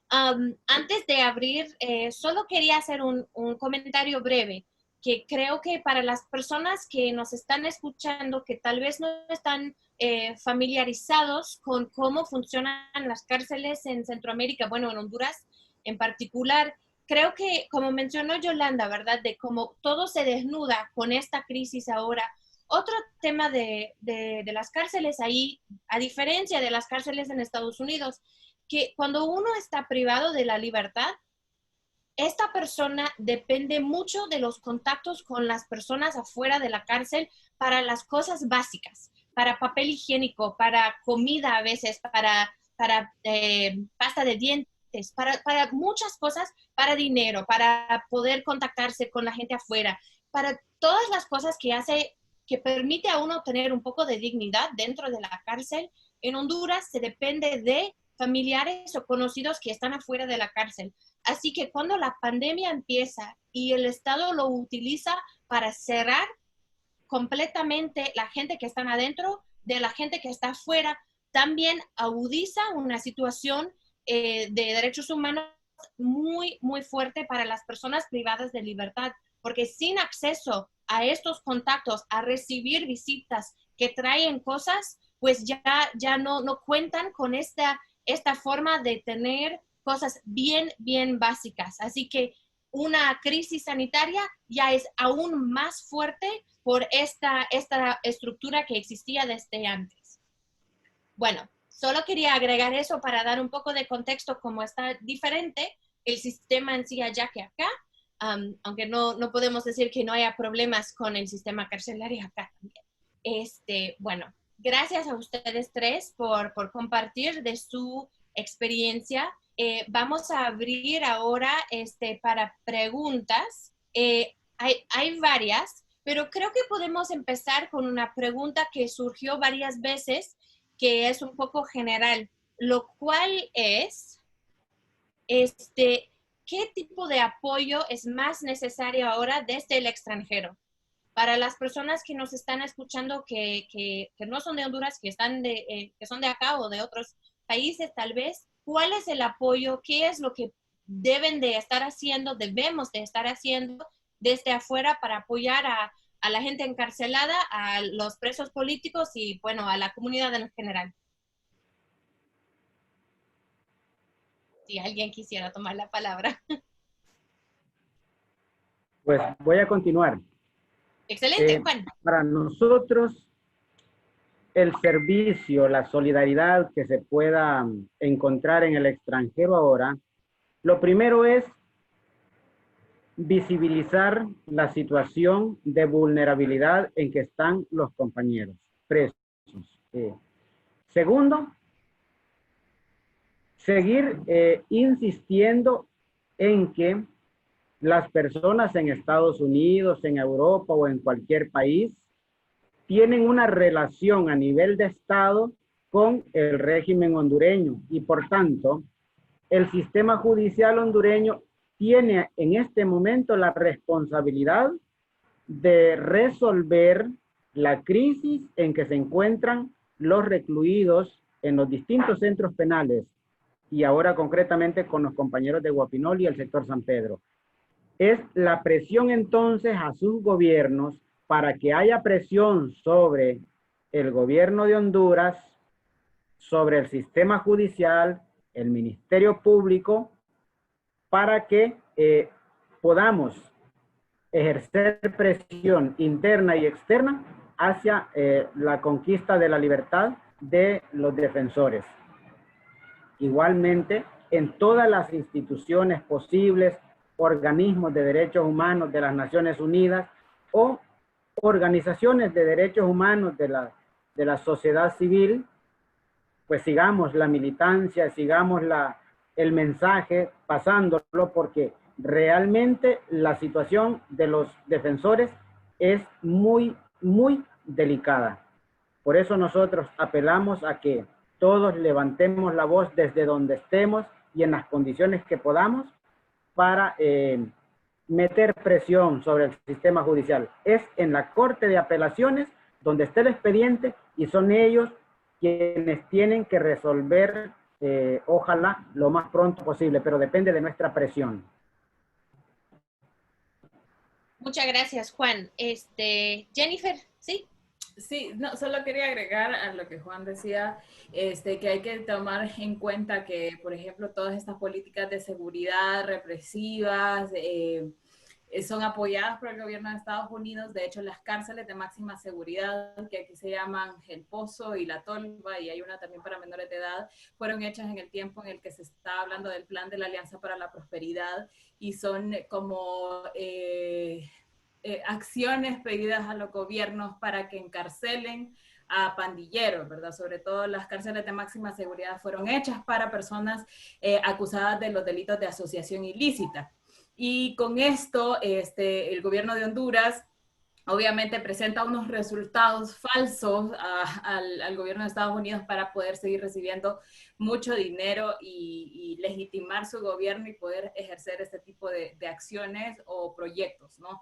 [SPEAKER 2] Antes de abrir, solo quería hacer un comentario breve, que creo que para las personas que nos están escuchando, que tal vez no están familiarizados con cómo funcionan las cárceles en Centroamérica, bueno, en Honduras en particular, creo que, como mencionó Yolanda, ¿verdad? De cómo todo se desnuda con esta crisis ahora. Otro tema de las cárceles ahí, a diferencia de las cárceles en Estados Unidos, que cuando uno está privado de la libertad, esta persona depende mucho de los contactos con las personas afuera de la cárcel para las cosas básicas, para papel higiénico, para comida a veces, para pasta de dientes, para muchas cosas, para dinero, para poder contactarse con la gente afuera, para todas las cosas que permite a uno tener un poco de dignidad dentro de la cárcel. En Honduras se depende de familiares o conocidos que están afuera de la cárcel. Así que cuando la pandemia empieza y el Estado lo utiliza para cerrar completamente la gente que está adentro de la gente que está afuera, también agudiza una situación de derechos humanos muy, muy fuerte para las personas privadas de libertad, porque sin acceso a estos contactos, a recibir visitas que traen cosas, pues ya no cuentan con esta forma de tener cosas bien básicas. Así que una crisis sanitaria ya es aún más fuerte por esta estructura que existía desde antes. Bueno, solo quería agregar eso para dar un poco de contexto cómo está diferente el sistema en sí allá que acá, aunque no podemos decir que no haya problemas con el sistema carcelario acá también. Bueno, gracias a ustedes tres por compartir de su experiencia. Vamos a abrir ahora para preguntas. Hay varias, pero creo que podemos empezar con una pregunta que surgió varias veces, que es un poco general, lo cual es, ¿qué tipo de apoyo es más necesario ahora desde el extranjero? Para las personas que nos están escuchando que no son de Honduras, que son de acá o de otros países tal vez, ¿cuál es el apoyo? ¿Qué es lo que debemos de estar haciendo desde afuera para apoyar a la gente encarcelada, a los presos políticos y, bueno, a la comunidad en general? Si alguien quisiera tomar la palabra.
[SPEAKER 5] Pues voy a continuar.
[SPEAKER 2] Excelente, Juan.
[SPEAKER 5] Para nosotros, el servicio, la solidaridad que se pueda encontrar en el extranjero ahora, lo primero es visibilizar la situación de vulnerabilidad en que están los compañeros presos. Segundo, seguir insistiendo en que las personas en Estados Unidos, en Europa o en cualquier país tienen una relación a nivel de Estado con el régimen hondureño y por tanto el sistema judicial hondureño tiene en este momento la responsabilidad de resolver la crisis en que se encuentran los recluidos en los distintos centros penales y ahora concretamente con los compañeros de Guapinol y el sector San Pedro. Es la presión entonces a sus gobiernos para que haya presión sobre el gobierno de Honduras, sobre el sistema judicial, el Ministerio Público, para que podamos ejercer presión interna y externa hacia la conquista de la libertad de los defensores. Igualmente, en todas las instituciones posibles, organismos de derechos humanos de las Naciones Unidas o organizaciones de derechos humanos de la sociedad civil, pues sigamos la militancia, sigamos el mensaje, pasándolo, porque realmente la situación de los defensores es muy delicada. Por eso nosotros apelamos a que todos levantemos la voz desde donde estemos y en las condiciones que podamos para meter presión sobre el sistema judicial. Es en la Corte de Apelaciones donde está el expediente y son ellos quienes tienen que resolver, ojalá, lo más pronto posible, pero depende de nuestra presión.
[SPEAKER 2] Muchas gracias, Juan. Jennifer, ¿sí?
[SPEAKER 4] Sí, no, solo quería agregar a lo que Juan decía, que hay que tomar en cuenta que, por ejemplo, todas estas políticas de seguridad represivas son apoyadas por el gobierno de Estados Unidos. De hecho, las cárceles de máxima seguridad, que aquí se llaman El Pozo y La Tolva, y hay una también para menores de edad, fueron hechas en el tiempo en el que se está hablando del plan de la Alianza para la Prosperidad, y son como acciones pedidas a los gobiernos para que encarcelen a pandilleros, ¿verdad? Sobre todo las cárceles de máxima seguridad fueron hechas para personas acusadas de los delitos de asociación ilícita. Y con esto, el gobierno de Honduras obviamente presenta unos resultados falsos al gobierno de Estados Unidos para poder seguir recibiendo mucho dinero y legitimar su gobierno y poder ejercer este tipo de acciones o proyectos, ¿no?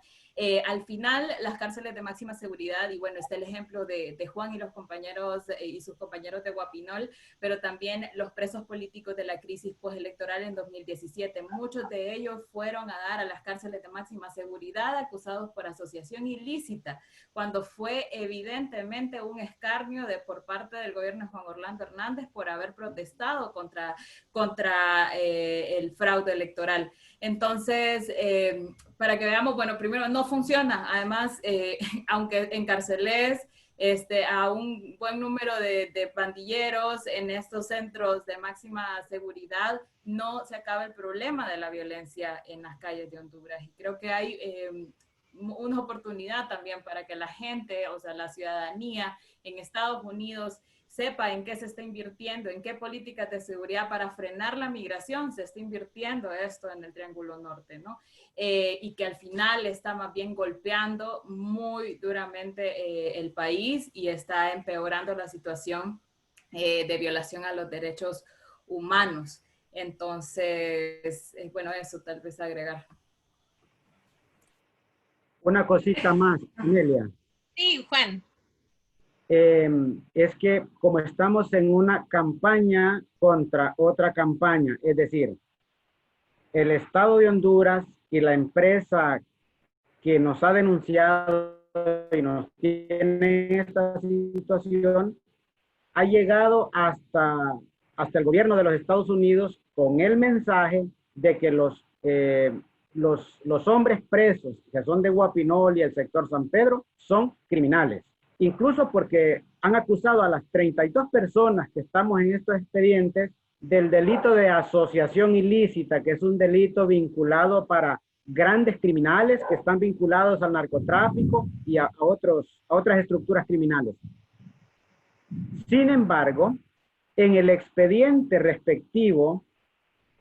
[SPEAKER 4] Al final, las cárceles de máxima seguridad, y bueno, está el ejemplo de Juan y los compañeros y sus compañeros de Guapinol, pero también los presos políticos de la crisis postelectoral en 2017. Muchos de ellos fueron a dar a las cárceles de máxima seguridad acusados por asociación ilícita ilícita, cuando fue evidentemente un escarnio por parte del gobierno de Juan Orlando Hernández por haber protestado contra el fraude electoral. Entonces, para que veamos, bueno, primero no funciona, además, aunque encarcelés a un buen número de pandilleros en estos centros de máxima seguridad, no se acaba el problema de la violencia en las calles de Honduras. Y creo que hay una oportunidad también para que la gente, o sea, la ciudadanía en Estados Unidos sepa en qué se está invirtiendo, en qué políticas de seguridad para frenar la migración se está invirtiendo esto en el Triángulo Norte, ¿no? Y que al final está más bien golpeando muy duramente el país y está empeorando la situación de violación a los derechos humanos. Entonces, bueno, eso tal vez agregar.
[SPEAKER 5] Una cosita más, Amelia.
[SPEAKER 2] Sí, Juan.
[SPEAKER 5] Es que como estamos en una campaña contra otra campaña, es decir, el Estado de Honduras y la empresa que nos ha denunciado y nos tiene en esta situación, ha llegado hasta el gobierno de los Estados Unidos con el mensaje de que los hombres presos que son de Guapinol y el sector San Pedro son criminales. Incluso porque han acusado a las 32 personas que estamos en estos expedientes del delito de asociación ilícita, que es un delito vinculado para grandes criminales que están vinculados al narcotráfico y a otras estructuras criminales. Sin embargo, en el expediente respectivo,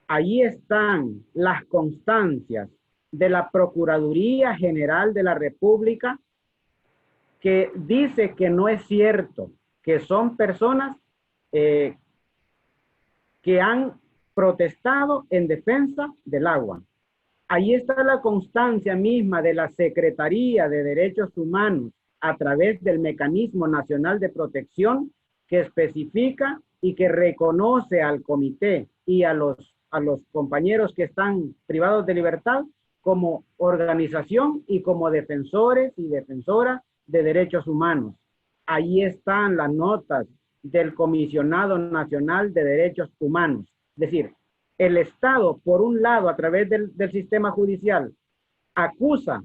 [SPEAKER 5] allí están las constancias de la Procuraduría General de la República que dice que no es cierto, que son personas que han protestado en defensa del agua. Ahí está la constancia misma de la Secretaría de Derechos Humanos a través del Mecanismo Nacional de Protección que especifica y que reconoce al comité y a los compañeros que están privados de libertad como organización y como defensores y defensoras de derechos humanos. Ahí están las notas del Comisionado Nacional de Derechos Humanos. Es decir, el Estado, por un lado, a través del sistema judicial, acusa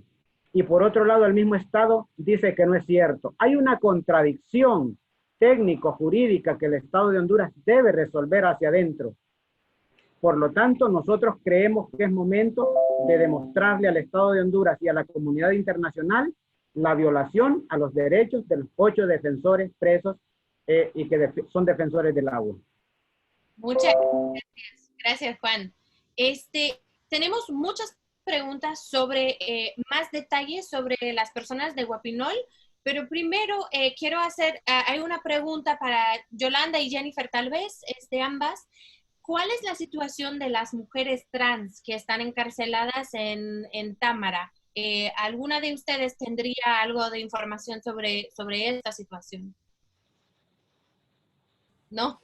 [SPEAKER 5] y por otro lado el mismo Estado dice que no es cierto. Hay una contradicción técnico-jurídica que el Estado de Honduras debe resolver hacia adentro. Por lo tanto, nosotros creemos que es momento de demostrarle al Estado de Honduras y a la comunidad internacional la violación a los derechos de los 8 defensores presos y que son defensores del agua.
[SPEAKER 2] Muchas gracias. Gracias, Juan. Tenemos muchas preguntas sobre más detalles sobre las personas de Guapinol, pero primero quiero hacer, hay una pregunta para Yolanda y Jennifer tal vez, ambas. ¿Cuál es la situación de las mujeres trans que están encarceladas en Támara? ¿Alguna de ustedes tendría algo de información sobre esta situación? ¿No?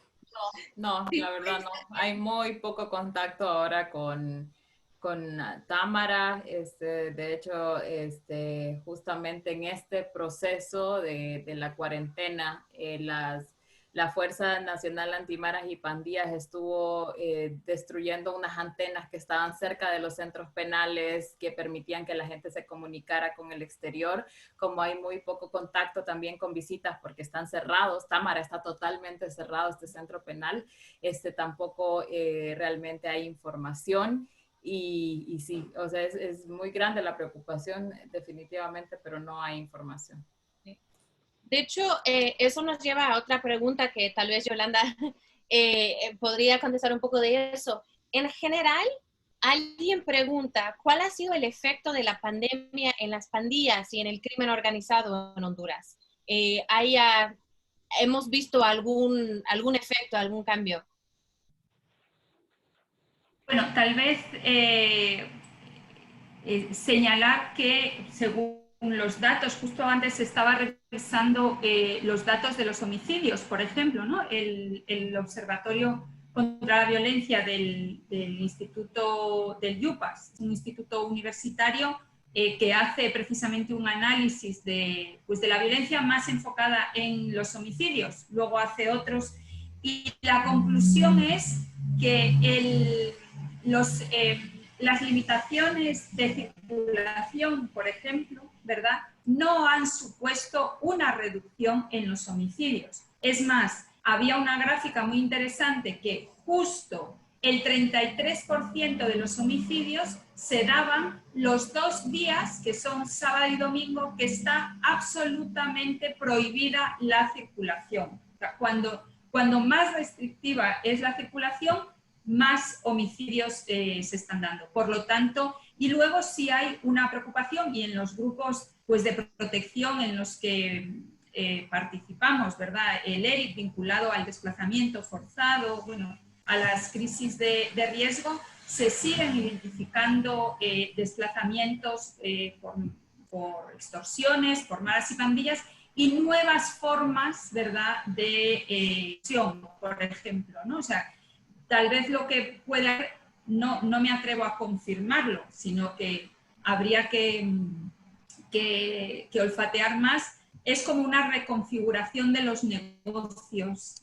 [SPEAKER 4] No, la verdad no. Hay muy poco contacto ahora con Támara. De hecho, justamente en este proceso de la cuarentena, la Fuerza Nacional Antimaras y Pandillas estuvo destruyendo unas antenas que estaban cerca de los centros penales que permitían que la gente se comunicara con el exterior. Como hay muy poco contacto también con visitas porque están cerrados, Támara está totalmente cerrado, este centro penal, tampoco realmente hay información. Y sí, o sea, es muy grande la preocupación definitivamente, pero no hay información.
[SPEAKER 2] De hecho, eso nos lleva a otra pregunta que tal vez Yolanda podría contestar un poco de eso. En general, alguien pregunta, ¿cuál ha sido el efecto de la pandemia en las pandillas y en el crimen organizado en Honduras? ¿Hemos visto algún efecto, algún cambio?
[SPEAKER 3] Bueno, tal vez señalar que según los datos, justo antes estaba revisando los datos de los homicidios, por ejemplo, ¿no? El Observatorio contra la Violencia del Instituto del IUPAS, un instituto universitario, que hace precisamente un análisis pues de la violencia más enfocada en los homicidios, luego hace otros, y la conclusión es que las limitaciones de circulación, por ejemplo, ¿verdad?, no han supuesto una reducción en los homicidios. Es más, había una gráfica muy interesante que justo el 33% de los homicidios se daban los 2 días, que son sábado y domingo, que está absolutamente prohibida la circulación. O sea, cuando más restrictiva es la circulación, más homicidios se están dando. Por lo tanto, y luego sí hay una preocupación, y en los grupos pues, de protección en los que participamos, ¿verdad? El ERIC vinculado al desplazamiento forzado, bueno, a las crisis de riesgo, se siguen identificando desplazamientos por extorsiones, por maras y pandillas, y nuevas formas, ¿verdad?, de acción, por ejemplo, ¿no? O sea, tal vez lo que puede haber, no me atrevo a confirmarlo, sino que habría que olfatear más, es como una reconfiguración de los negocios,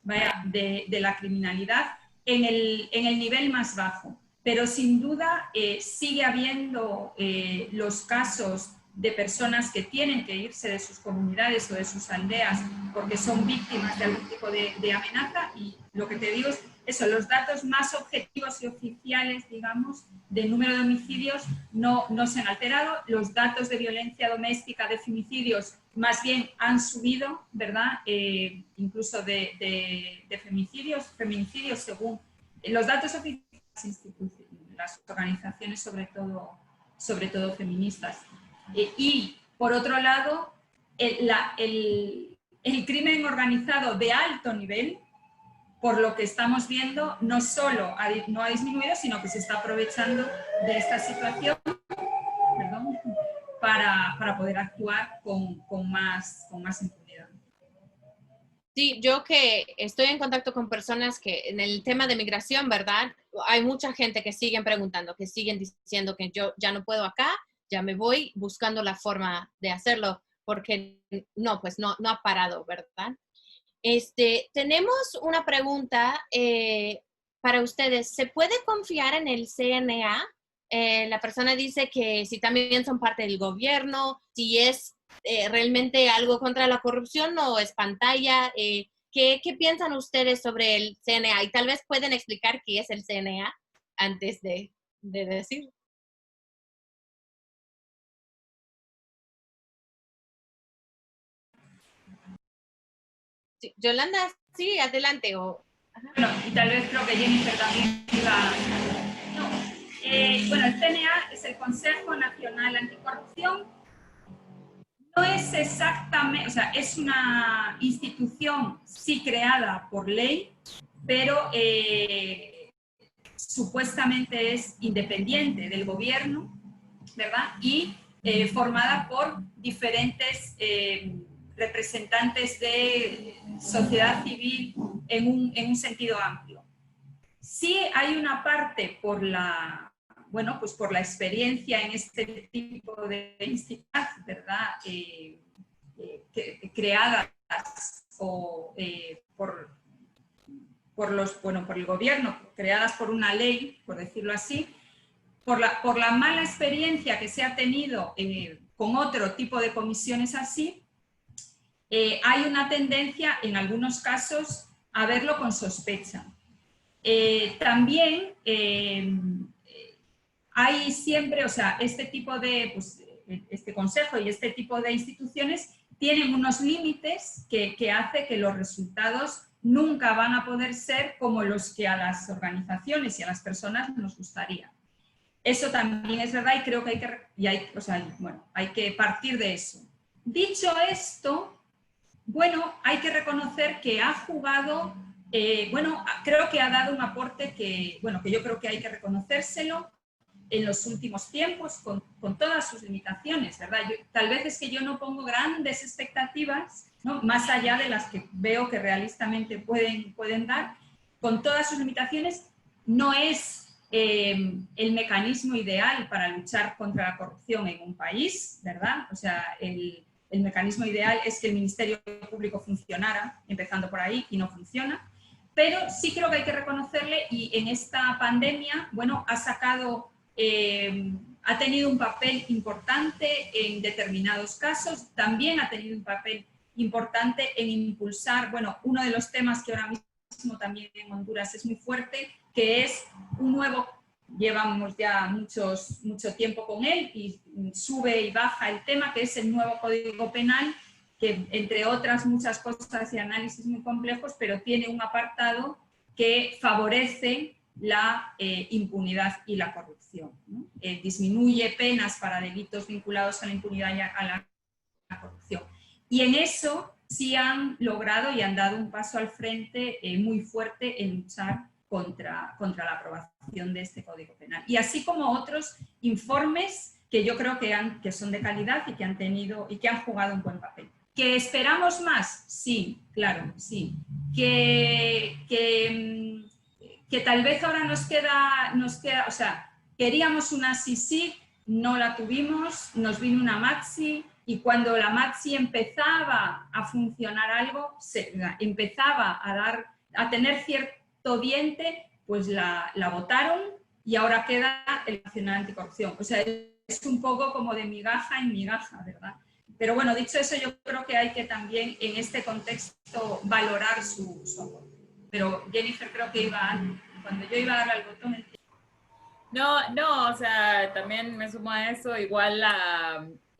[SPEAKER 3] vaya, de la criminalidad en el nivel más bajo. Pero sin duda sigue habiendo los casos de personas que tienen que irse de sus comunidades o de sus aldeas porque son víctimas de algún tipo de amenaza, y lo que te digo es eso, los datos más objetivos y oficiales, digamos, de número de homicidios no se han alterado, los datos de violencia doméstica, de femicidios, más bien han subido, ¿verdad? Incluso de feminicidios según los datos oficiales, las organizaciones sobre todo feministas. Y por otro lado, el crimen organizado de alto nivel, por lo que estamos viendo, no solo no ha disminuido, sino que se está aprovechando de esta situación, perdón, para poder actuar con más impunidad.
[SPEAKER 2] Sí, yo que estoy en contacto con personas que en el tema de migración, ¿verdad? Hay mucha gente que siguen preguntando, que siguen diciendo que yo ya no puedo acá, ya me voy, buscando la forma de hacerlo, porque no, pues no ha parado, ¿verdad? Tenemos una pregunta para ustedes. ¿Se puede confiar en el CNA? La persona dice que si también son parte del gobierno, si es realmente algo contra la corrupción o es pantalla. ¿Qué piensan ustedes sobre el CNA? Y tal vez pueden explicar qué es el CNA antes de decir. Sí, Yolanda, sí, adelante.
[SPEAKER 3] Bueno, y tal vez creo que Jennifer también iba... No. Bueno, el CNA es el Consejo Nacional Anticorrupción. No es exactamente, o sea, es una institución sí creada por ley, pero supuestamente es independiente del gobierno, ¿verdad? Y formada por diferentes representantes de sociedad civil en un sentido amplio. Sí hay una parte por la experiencia en este tipo de instituciones, ¿verdad? Creadas o por el gobierno, creadas por una ley, por decirlo así, por la mala experiencia que se ha tenido con otro tipo de comisiones así, hay una tendencia en algunos casos a verlo con sospecha. También hay siempre, o sea, este tipo de, pues, este consejo y este tipo de instituciones tienen unos límites que hace que los resultados nunca van a poder ser como los que a las organizaciones y a las personas nos gustaría. Eso también es verdad y creo que hay que partir de eso. Dicho esto, bueno, hay que reconocer que ha jugado, creo que ha dado un aporte que yo creo que hay que reconocérselo en los últimos tiempos, con todas sus limitaciones, ¿verdad? Tal vez es que yo no pongo grandes expectativas, ¿no? Más allá de las que veo que realistamente pueden dar, con todas sus limitaciones, no es el mecanismo ideal para luchar contra la corrupción en un país, ¿verdad? O sea, el mecanismo ideal es que el Ministerio Público funcionara, empezando por ahí, y no funciona. Pero sí creo que hay que reconocerle, y en esta pandemia, bueno, ha tenido un papel importante en determinados casos, también ha tenido un papel importante en impulsar, bueno, uno de los temas que ahora mismo también en Honduras es muy fuerte, que es un nuevo, llevamos ya mucho tiempo con él y sube y baja el tema, que es el nuevo Código Penal, que entre otras muchas cosas y análisis muy complejos, pero tiene un apartado que favorece la impunidad y la corrupción, ¿no? Disminuye penas para delitos vinculados a la impunidad y a la corrupción. Y en eso sí han logrado y han dado un paso al frente muy fuerte en luchar contra la aprobación de este Código Penal. Y así como otros informes que yo creo que son de calidad y que han tenido y que han jugado un buen papel. ¿Que esperamos más? Sí, claro, sí. Que tal vez ahora nos queda, o sea, queríamos una SISIG, no la tuvimos, nos vino una Maxi, y cuando la Maxi empezaba a funcionar algo, empezaba a tener cierto diente, pues la votaron, y ahora queda el Nacional Anticorrupción. O sea, es un poco como de migaja en migaja, ¿verdad? Pero bueno, dicho eso, yo creo que hay que también en este contexto valorar su aporte. Pero Jennifer creo que cuando yo iba a darle al botón...
[SPEAKER 4] No, o sea, también me sumo a eso, igual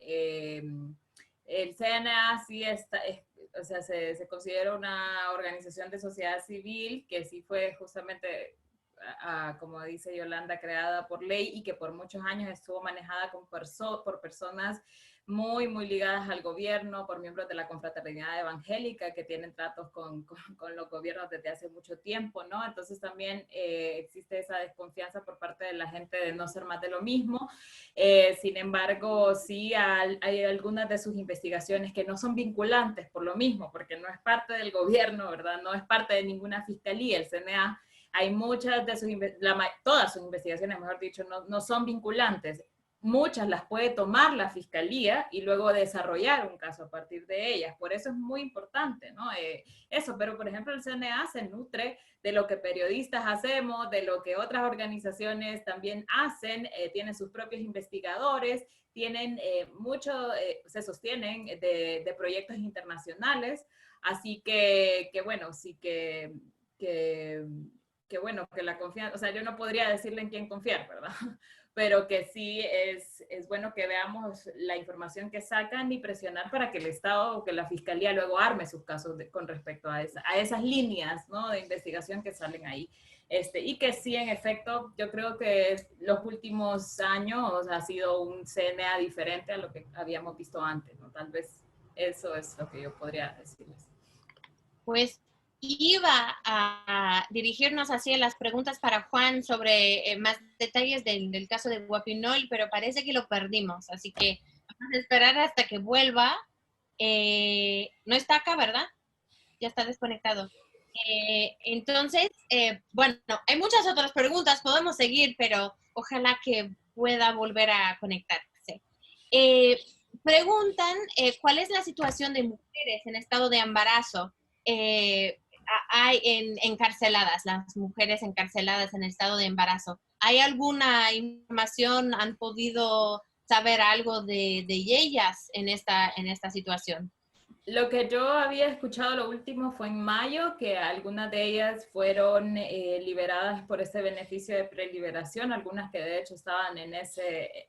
[SPEAKER 4] el CNA sí o sea, se considera una organización de sociedad civil que sí fue justamente, como dice Yolanda, creada por ley y que por muchos años estuvo manejada por personas muy, muy ligadas al gobierno, por miembros de la confraternidad evangélica que tienen tratos con los gobiernos desde hace mucho tiempo, ¿no? Entonces también existe esa desconfianza por parte de la gente de no ser más de lo mismo. Sin embargo, sí hay algunas de sus investigaciones que no son vinculantes por lo mismo, porque no es parte del gobierno, ¿verdad? No es parte de ninguna fiscalía. El CNA, hay muchas de todas sus investigaciones, mejor dicho, no son vinculantes. Muchas las puede tomar la fiscalía y luego desarrollar un caso a partir de ellas. Por eso es muy importante, ¿no? Eso, pero por ejemplo el CNA se nutre de lo que periodistas hacemos, de lo que otras organizaciones también hacen, tienen sus propios investigadores, tienen se sostienen de proyectos internacionales, así que bueno, sí que bueno, que la confianza, o sea, yo no podría decirle en quién confiar, ¿verdad? Pero que sí es bueno que veamos la información que sacan y presionar para que el Estado o que la Fiscalía luego arme sus casos con respecto a esas líneas, ¿no?, de investigación que salen ahí. Y que sí, en efecto, yo creo que los últimos años ha sido un CNA diferente a lo que habíamos visto antes, ¿no? Tal vez eso es lo que yo podría decirles.
[SPEAKER 2] Pues iba a dirigirnos hacia las preguntas para Juan sobre más detalles del caso de Guapinol, pero parece que lo perdimos, así que vamos a esperar hasta que vuelva. No está acá, ¿verdad? Ya está desconectado. Entonces, bueno, hay muchas otras preguntas, podemos seguir, pero ojalá que pueda volver a conectarse. Preguntan cuál es la situación de mujeres en estado de embarazo. Hay encarceladas, las mujeres encarceladas en estado de embarazo. ¿Hay alguna información? ¿Han podido saber algo de ellas en esta situación?
[SPEAKER 4] Lo que yo había escuchado lo último fue en mayo, que algunas de ellas fueron liberadas por ese beneficio de preliberación, algunas que de hecho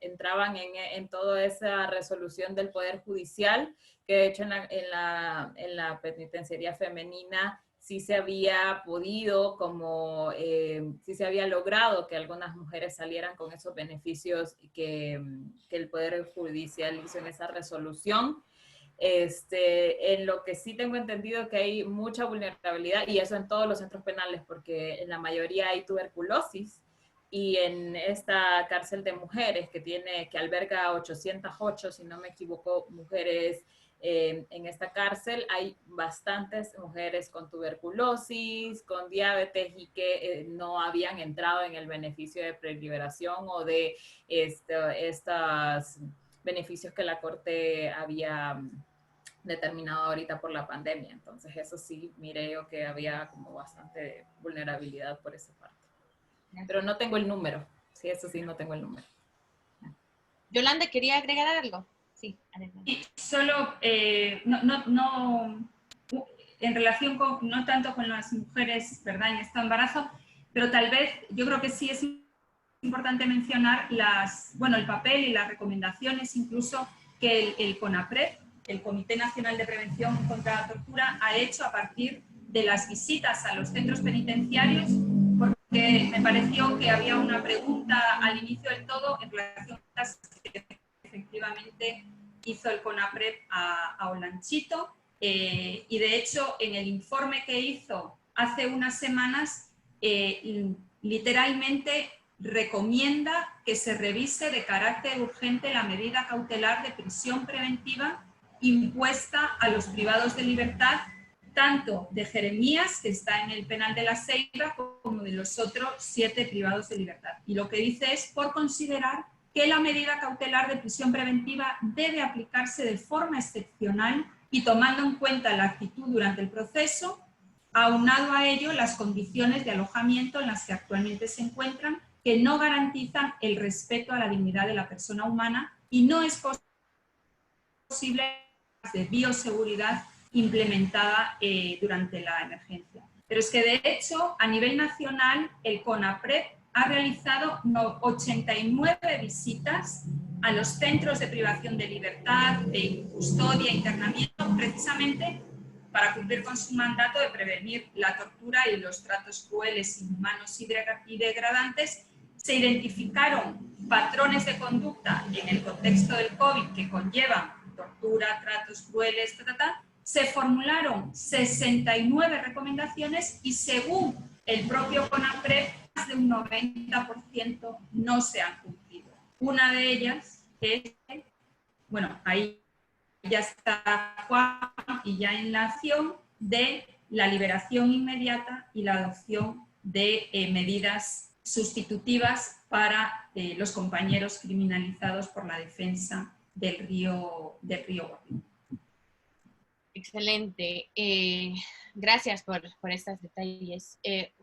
[SPEAKER 4] entraban en toda esa resolución del Poder Judicial, que de hecho en la penitenciaría femenina sí se había podido, sí se había logrado que algunas mujeres salieran con esos beneficios que el Poder Judicial hizo en esa resolución. En lo que sí tengo entendido que hay mucha vulnerabilidad, y eso en todos los centros penales, porque en la mayoría hay tuberculosis, y en esta cárcel de mujeres que alberga 808, si no me equivoco, mujeres en esta cárcel hay bastantes mujeres con tuberculosis, con diabetes y que no habían entrado en el beneficio de preliberación o de estos beneficios que la Corte había determinado ahorita por la pandemia. Entonces eso sí, miré yo que había como bastante vulnerabilidad por esa parte. Pero no tengo el número. Sí, eso sí, no tengo el número.
[SPEAKER 2] Yolanda, ¿quería agregar algo? Sí, adelante.
[SPEAKER 3] Y solo, en relación con, no tanto con las mujeres, ¿verdad?, en este embarazo, pero tal vez yo creo que sí es importante mencionar el papel y las recomendaciones incluso que el CONAPRED, el Comité Nacional de Prevención contra la Tortura, ha hecho a partir de las visitas a los centros penitenciarios, porque me pareció que había una pregunta al inicio del todo en relación a las que efectivamente hizo el CONAPRED a Olanchito, y de hecho en el informe que hizo hace unas semanas literalmente recomienda que se revise de carácter urgente la medida cautelar de prisión preventiva impuesta a los privados de libertad, tanto de Jeremías, que está en el penal de La Ceiba, como de los otros 7 privados de libertad. Y lo que dice es por considerar que la medida cautelar de prisión preventiva debe aplicarse de forma excepcional y tomando en cuenta la actitud durante el proceso, aunado a ello las condiciones de alojamiento en las que actualmente se encuentran, que no garantizan el respeto a la dignidad de la persona humana y no es posible de bioseguridad implementada durante la emergencia. Pero es que de hecho a nivel nacional el CONAPRED ha realizado 89 visitas a los centros de privación de libertad, de custodia, internamiento, precisamente para cumplir con su mandato de prevenir la tortura y los tratos crueles, inhumanos y degradantes. Se identificaron patrones de conducta en el contexto del COVID que conllevan tortura, tratos crueles, se formularon 69 recomendaciones y según el propio CONAPRED, más de un 90% no se han cumplido. Una de ellas es, bueno, ahí ya está Juan y ya en la acción de la liberación inmediata y la adopción de medidas sustitutivas para los compañeros criminalizados por la defensa del río Guapinol.
[SPEAKER 2] Excelente. Gracias por estos detalles.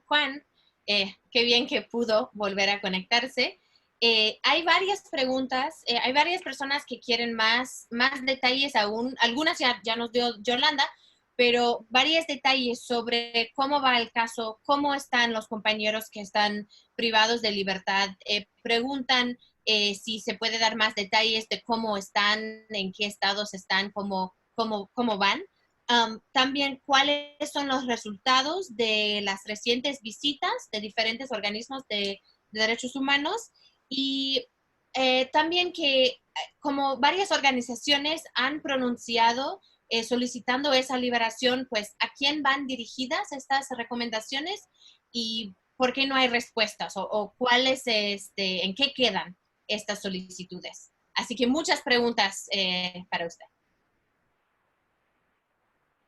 [SPEAKER 2] Juan, qué bien que pudo volver a conectarse. Hay varias preguntas, hay varias personas que quieren más detalles aún. Algunas ya nos dio Yolanda, pero varios detalles sobre cómo va el caso, cómo están los compañeros que están privados de libertad. Preguntan si se puede dar más detalles de cómo están, en qué estados están, cómo van. También cuáles son los resultados de las recientes visitas de diferentes organismos de derechos humanos y también que como varias organizaciones han pronunciado solicitando esa liberación, pues a quién van dirigidas estas recomendaciones y por qué no hay respuestas o cuáles, en qué quedan estas solicitudes. Así que muchas preguntas para usted.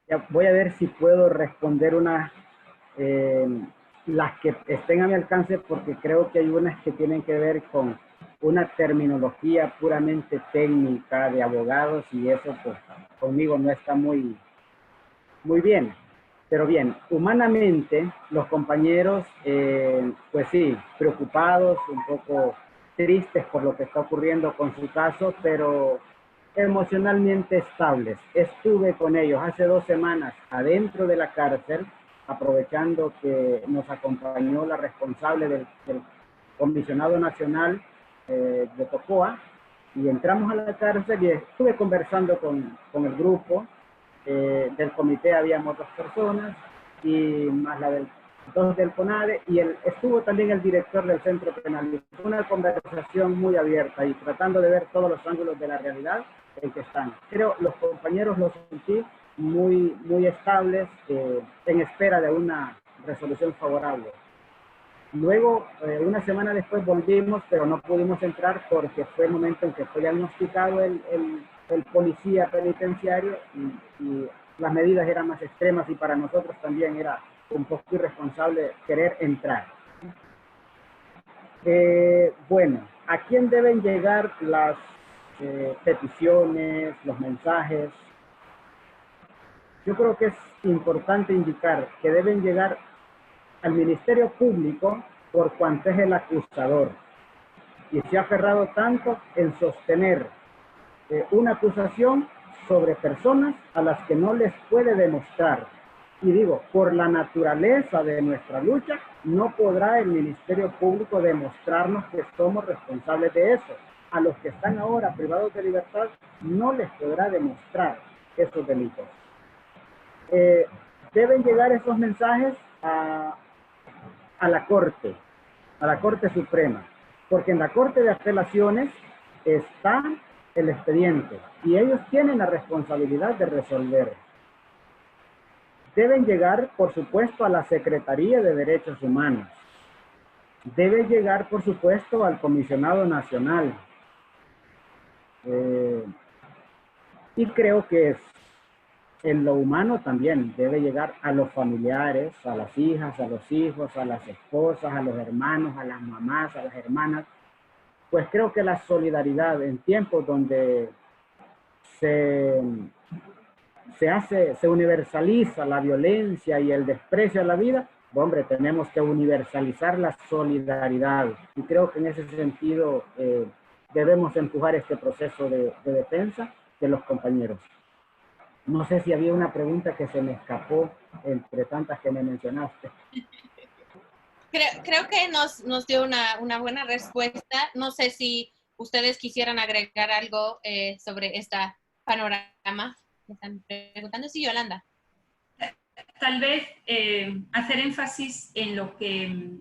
[SPEAKER 5] Ya voy a ver si puedo responder las que estén a mi alcance, porque creo que hay unas que tienen que ver con una terminología puramente técnica de abogados y eso pues conmigo no está muy bien. Pero bien, humanamente los compañeros pues sí, preocupados, un poco tristes por lo que está ocurriendo con su caso, pero emocionalmente estables. Estuve con ellos hace 2 semanas adentro de la cárcel, aprovechando que nos acompañó la responsable del comisionado nacional de Tocoa, y entramos a la cárcel y estuve conversando con el grupo. Del comité habíamos 2 personas y más la del 2 del CONADE, y estuvo también el director del centro penal. Una conversación muy abierta y tratando de ver todos los ángulos de la realidad en que están. Creo los compañeros los sentí muy estables, en espera de una resolución favorable. Luego, una semana después volvimos, pero no pudimos entrar porque fue el momento en que fue diagnosticado el el policía penitenciario y las medidas eran más extremas y para nosotros también era un poco irresponsable querer entrar. Bueno, ¿a quién deben llegar las peticiones, los mensajes? Yo creo que es importante indicar que deben llegar al Ministerio Público por cuanto es el acusador y se ha aferrado tanto en sostener una acusación sobre personas a las que no les puede demostrar. Y digo, por la naturaleza de nuestra lucha, no podrá el Ministerio Público demostrarnos que somos responsables de eso. A los que están ahora privados de libertad, no les podrá demostrar esos delitos. Deben llegar esos mensajes a la Corte Suprema, porque en la Corte de Apelaciones está el expediente y ellos tienen la responsabilidad de resolver. Deben llegar, por supuesto, a la Secretaría de Derechos Humanos. Debe llegar, por supuesto, al Comisionado Nacional. Y creo que en lo humano también debe llegar a los familiares, a las hijas, a los hijos, a las esposas, a los hermanos, a las mamás, a las hermanas. Pues creo que la solidaridad en tiempos donde se universaliza la violencia y el desprecio a la vida, hombre, tenemos que universalizar la solidaridad. Y creo que en ese sentido debemos empujar este proceso de defensa de los compañeros. No sé si había una pregunta que se me escapó entre tantas que me mencionaste.
[SPEAKER 2] Creo que nos dio una buena respuesta. No sé si ustedes quisieran agregar algo sobre este panorama. Me están preguntando. Sí, Yolanda.
[SPEAKER 3] Tal vez hacer énfasis en lo que,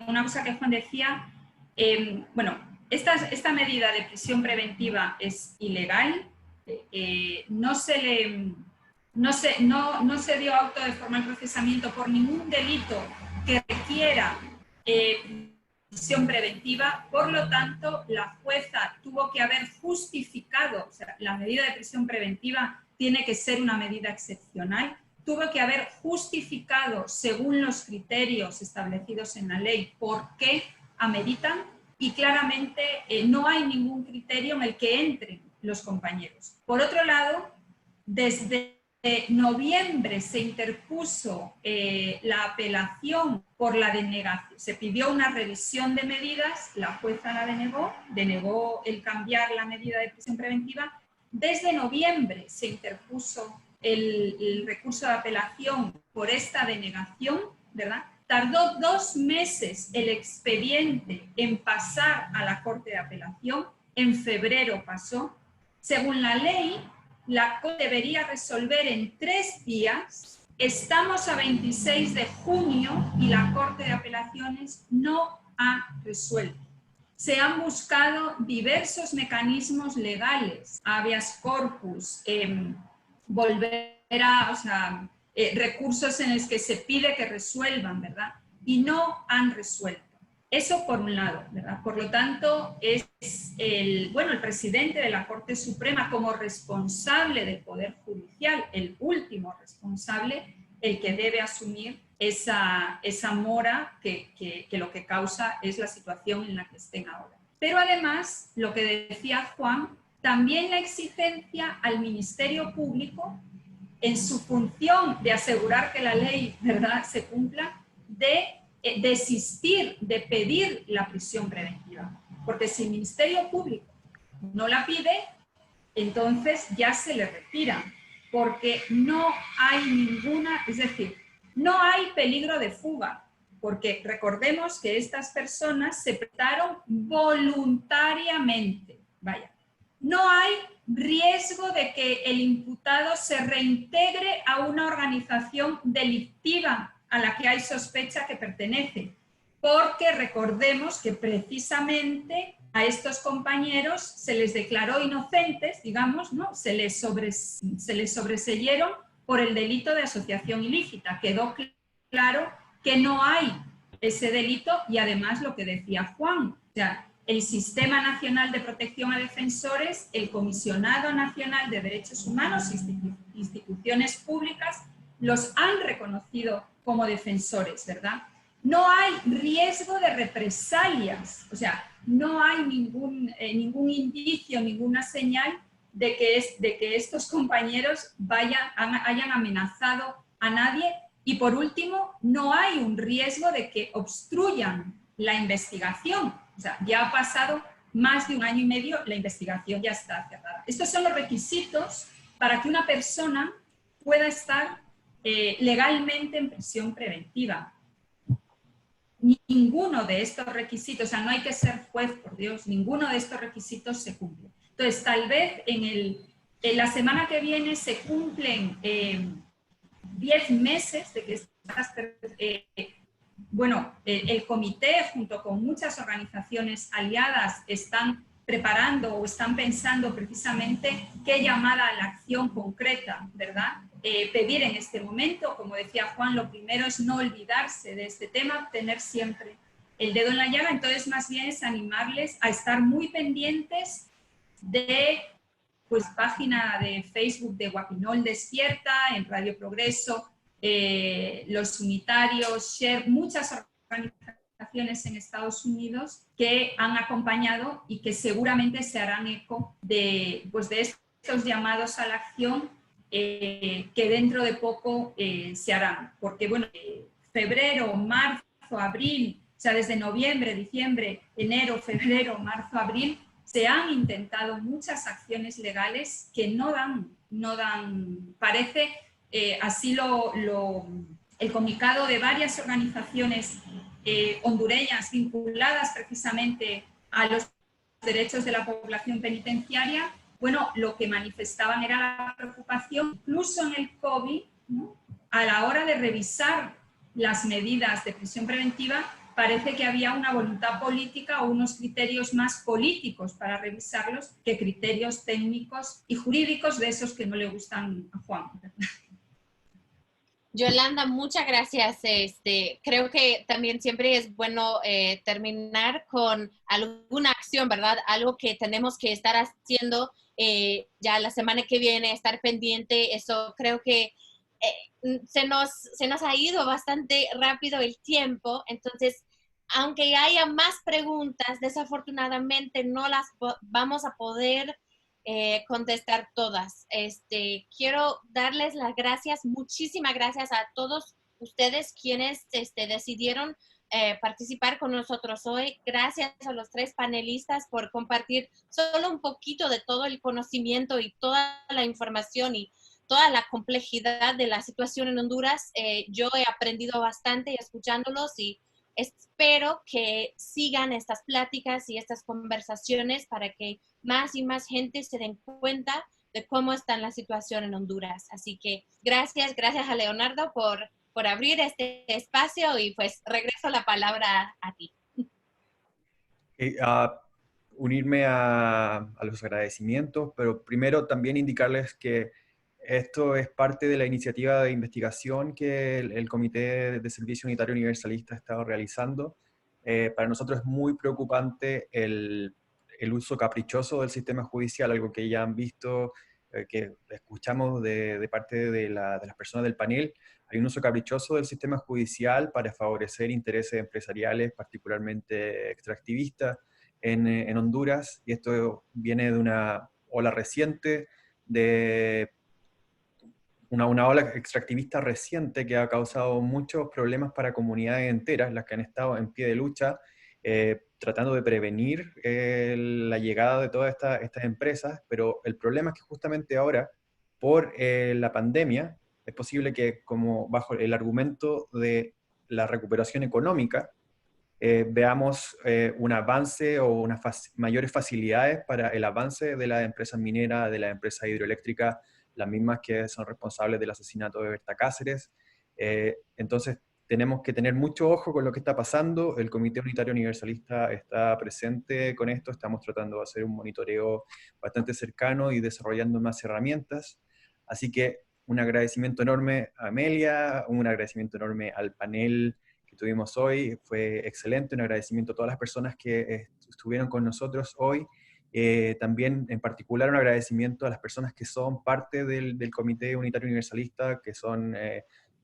[SPEAKER 3] una cosa que Juan decía, bueno, esta medida de prisión preventiva es ilegal, no se dio auto de formal procesamiento por ningún delito que requiera prisión preventiva, por lo tanto, la jueza tuvo que haber justificado, o sea, la medida de prisión preventiva tiene que ser una medida excepcional, tuvo que haber justificado, según los criterios establecidos en la ley, por qué ameritan, y claramente no hay ningún criterio en el que entren los compañeros. Por otro lado, desde noviembre se interpuso la apelación por la denegación. Se pidió una revisión de medidas, la jueza la denegó el cambiar la medida de prisión preventiva. Desde noviembre se interpuso el recurso de apelación por esta denegación, ¿verdad? Tardó 2 meses el expediente en pasar a la Corte de Apelación, en febrero pasó. Según la ley, la Corte debería resolver en 3 días. Estamos a 26 de junio y la Corte de Apelaciones no ha resuelto. Se han buscado diversos mecanismos legales, habeas corpus, recursos en los que se pide que resuelvan, ¿verdad? Y no han resuelto. Eso por un lado, ¿verdad? Por lo tanto, es el presidente de la Corte Suprema como responsable del Poder Judicial, el último responsable, el que debe asumir esa mora que lo que causa es la situación en la que estén ahora. Pero además, lo que decía Juan, también la exigencia al Ministerio Público en su función de asegurar que la ley, ¿verdad?, se cumpla, de desistir de pedir la prisión preventiva. Porque si el Ministerio Público no la pide, entonces ya se le retira, porque no hay ninguna, es decir, no hay peligro de fuga, porque recordemos que estas personas se prestaron voluntariamente, vaya. No hay riesgo de que el imputado se reintegre a una organización delictiva a la que hay sospecha que pertenece, porque recordemos que precisamente a estos compañeros se les declaró inocentes, digamos, ¿no? Se les sobreseyeron por el delito de asociación ilícita. Quedó claro que no hay ese delito y además lo que decía Juan, o sea, el Sistema Nacional de Protección a Defensores, el Comisionado Nacional de Derechos Humanos, instituciones públicas, los han reconocido como defensores, ¿verdad? No hay riesgo de represalias, o sea, no hay ningún indicio, ninguna señal de que estos compañeros hayan amenazado a nadie. Y por último, no hay un riesgo de que obstruyan la investigación. O sea, ya ha pasado más de 1 año y medio, la investigación ya está cerrada. Estos son los requisitos para que una persona pueda estar legalmente en prisión preventiva. Ninguno de estos requisitos, o sea, no hay que ser juez, por Dios, ninguno de estos requisitos se cumple. Entonces, tal vez en la semana que viene se cumplen 10 meses de que el comité, junto con muchas organizaciones aliadas, están preparando o están pensando precisamente qué llamada a la acción concreta, ¿verdad? Pedir en este momento, como decía Juan, lo primero es no olvidarse de este tema, tener siempre el dedo en la llaga. Entonces, más bien es animarles a estar muy pendientes de pues página de Facebook de Guapinol Despierta, en Radio Progreso, los unitarios, Share, muchas organizaciones en Estados Unidos que han acompañado y que seguramente se harán eco de estos llamados a la acción que dentro de poco se harán. Porque, bueno, febrero, marzo, abril, o sea, desde noviembre, diciembre, enero, febrero, marzo, abril, se han intentado muchas acciones legales que no dan, parece, así el comunicado de varias organizaciones hondureñas vinculadas precisamente a los derechos de la población penitenciaria, bueno, lo que manifestaban era la preocupación, incluso en el COVID, ¿no? A la hora de revisar las medidas de prisión preventiva, parece que había una voluntad política o unos criterios más políticos para revisarlos que criterios técnicos y jurídicos de esos que no le gustan a Juan.
[SPEAKER 2] Yolanda, muchas gracias. Creo que también siempre es bueno terminar con alguna acción, ¿verdad? Algo que tenemos que estar haciendo ya la semana que viene, estar pendiente. Eso creo que se nos ha ido bastante rápido el tiempo. Entonces, aunque haya más preguntas, desafortunadamente no las vamos a poder contestar todas. Quiero darles las gracias, muchísimas gracias a todos ustedes quienes decidieron participar con nosotros hoy. Gracias a los 3 panelistas por compartir solo un poquito de todo el conocimiento y toda la información y toda la complejidad de la situación en Honduras. Yo he aprendido bastante escuchándolos y espero que sigan estas pláticas y estas conversaciones para que más y más gente se den cuenta de cómo está la situación en Honduras. Así que gracias a Leonardo por abrir este espacio y pues regreso la palabra a ti.
[SPEAKER 1] Unirme a los agradecimientos, pero primero también indicarles que esto es parte de la iniciativa de investigación que el Comité de Servicio Unitario Universalista ha estado realizando. Para nosotros es muy preocupante el uso caprichoso del sistema judicial, algo que ya han visto, que escuchamos de parte de las personas del panel. Hay un uso caprichoso del sistema judicial para favorecer intereses empresariales, particularmente extractivistas, en Honduras, y esto viene de una ola reciente de una ola extractivista reciente que ha causado muchos problemas para comunidades enteras, las que han estado en pie de lucha, tratando de prevenir la llegada de todas estas empresas, pero el problema es que justamente ahora, por la pandemia, es posible que, como bajo el argumento de la recuperación económica, veamos un avance o mayores facilidades para el avance de las empresas mineras, de las empresas hidroeléctricas, las mismas que son responsables del asesinato de Berta Cáceres. Entonces, tenemos que tener mucho ojo con lo que está pasando. El Comité Unitario Universalista está presente con esto. Estamos tratando de hacer un monitoreo bastante cercano y desarrollando más herramientas. Así que un agradecimiento enorme a Amelia, un agradecimiento enorme al panel que tuvimos hoy. Fue excelente. Un agradecimiento a todas las personas que estuvieron con nosotros hoy. También en particular un agradecimiento a las personas que son parte del Comité Unitario Universalista, que son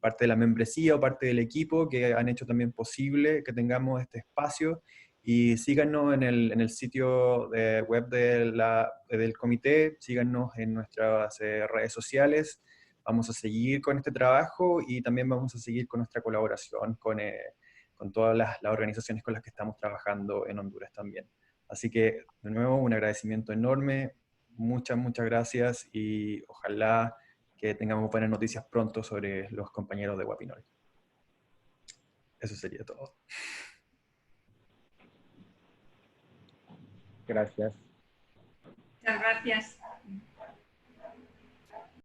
[SPEAKER 1] parte de la membresía o parte del equipo, que han hecho también posible que tengamos este espacio. Y síganos en el sitio web del comité, síganos en nuestras redes sociales. Vamos a seguir con este trabajo y también vamos a seguir con nuestra colaboración con todas las organizaciones con las que estamos trabajando en Honduras también. Así que, de nuevo, un agradecimiento enorme, muchas gracias y ojalá que tengamos buenas noticias pronto sobre los compañeros de Guapinol. Eso sería todo.
[SPEAKER 5] Gracias.
[SPEAKER 3] Muchas gracias.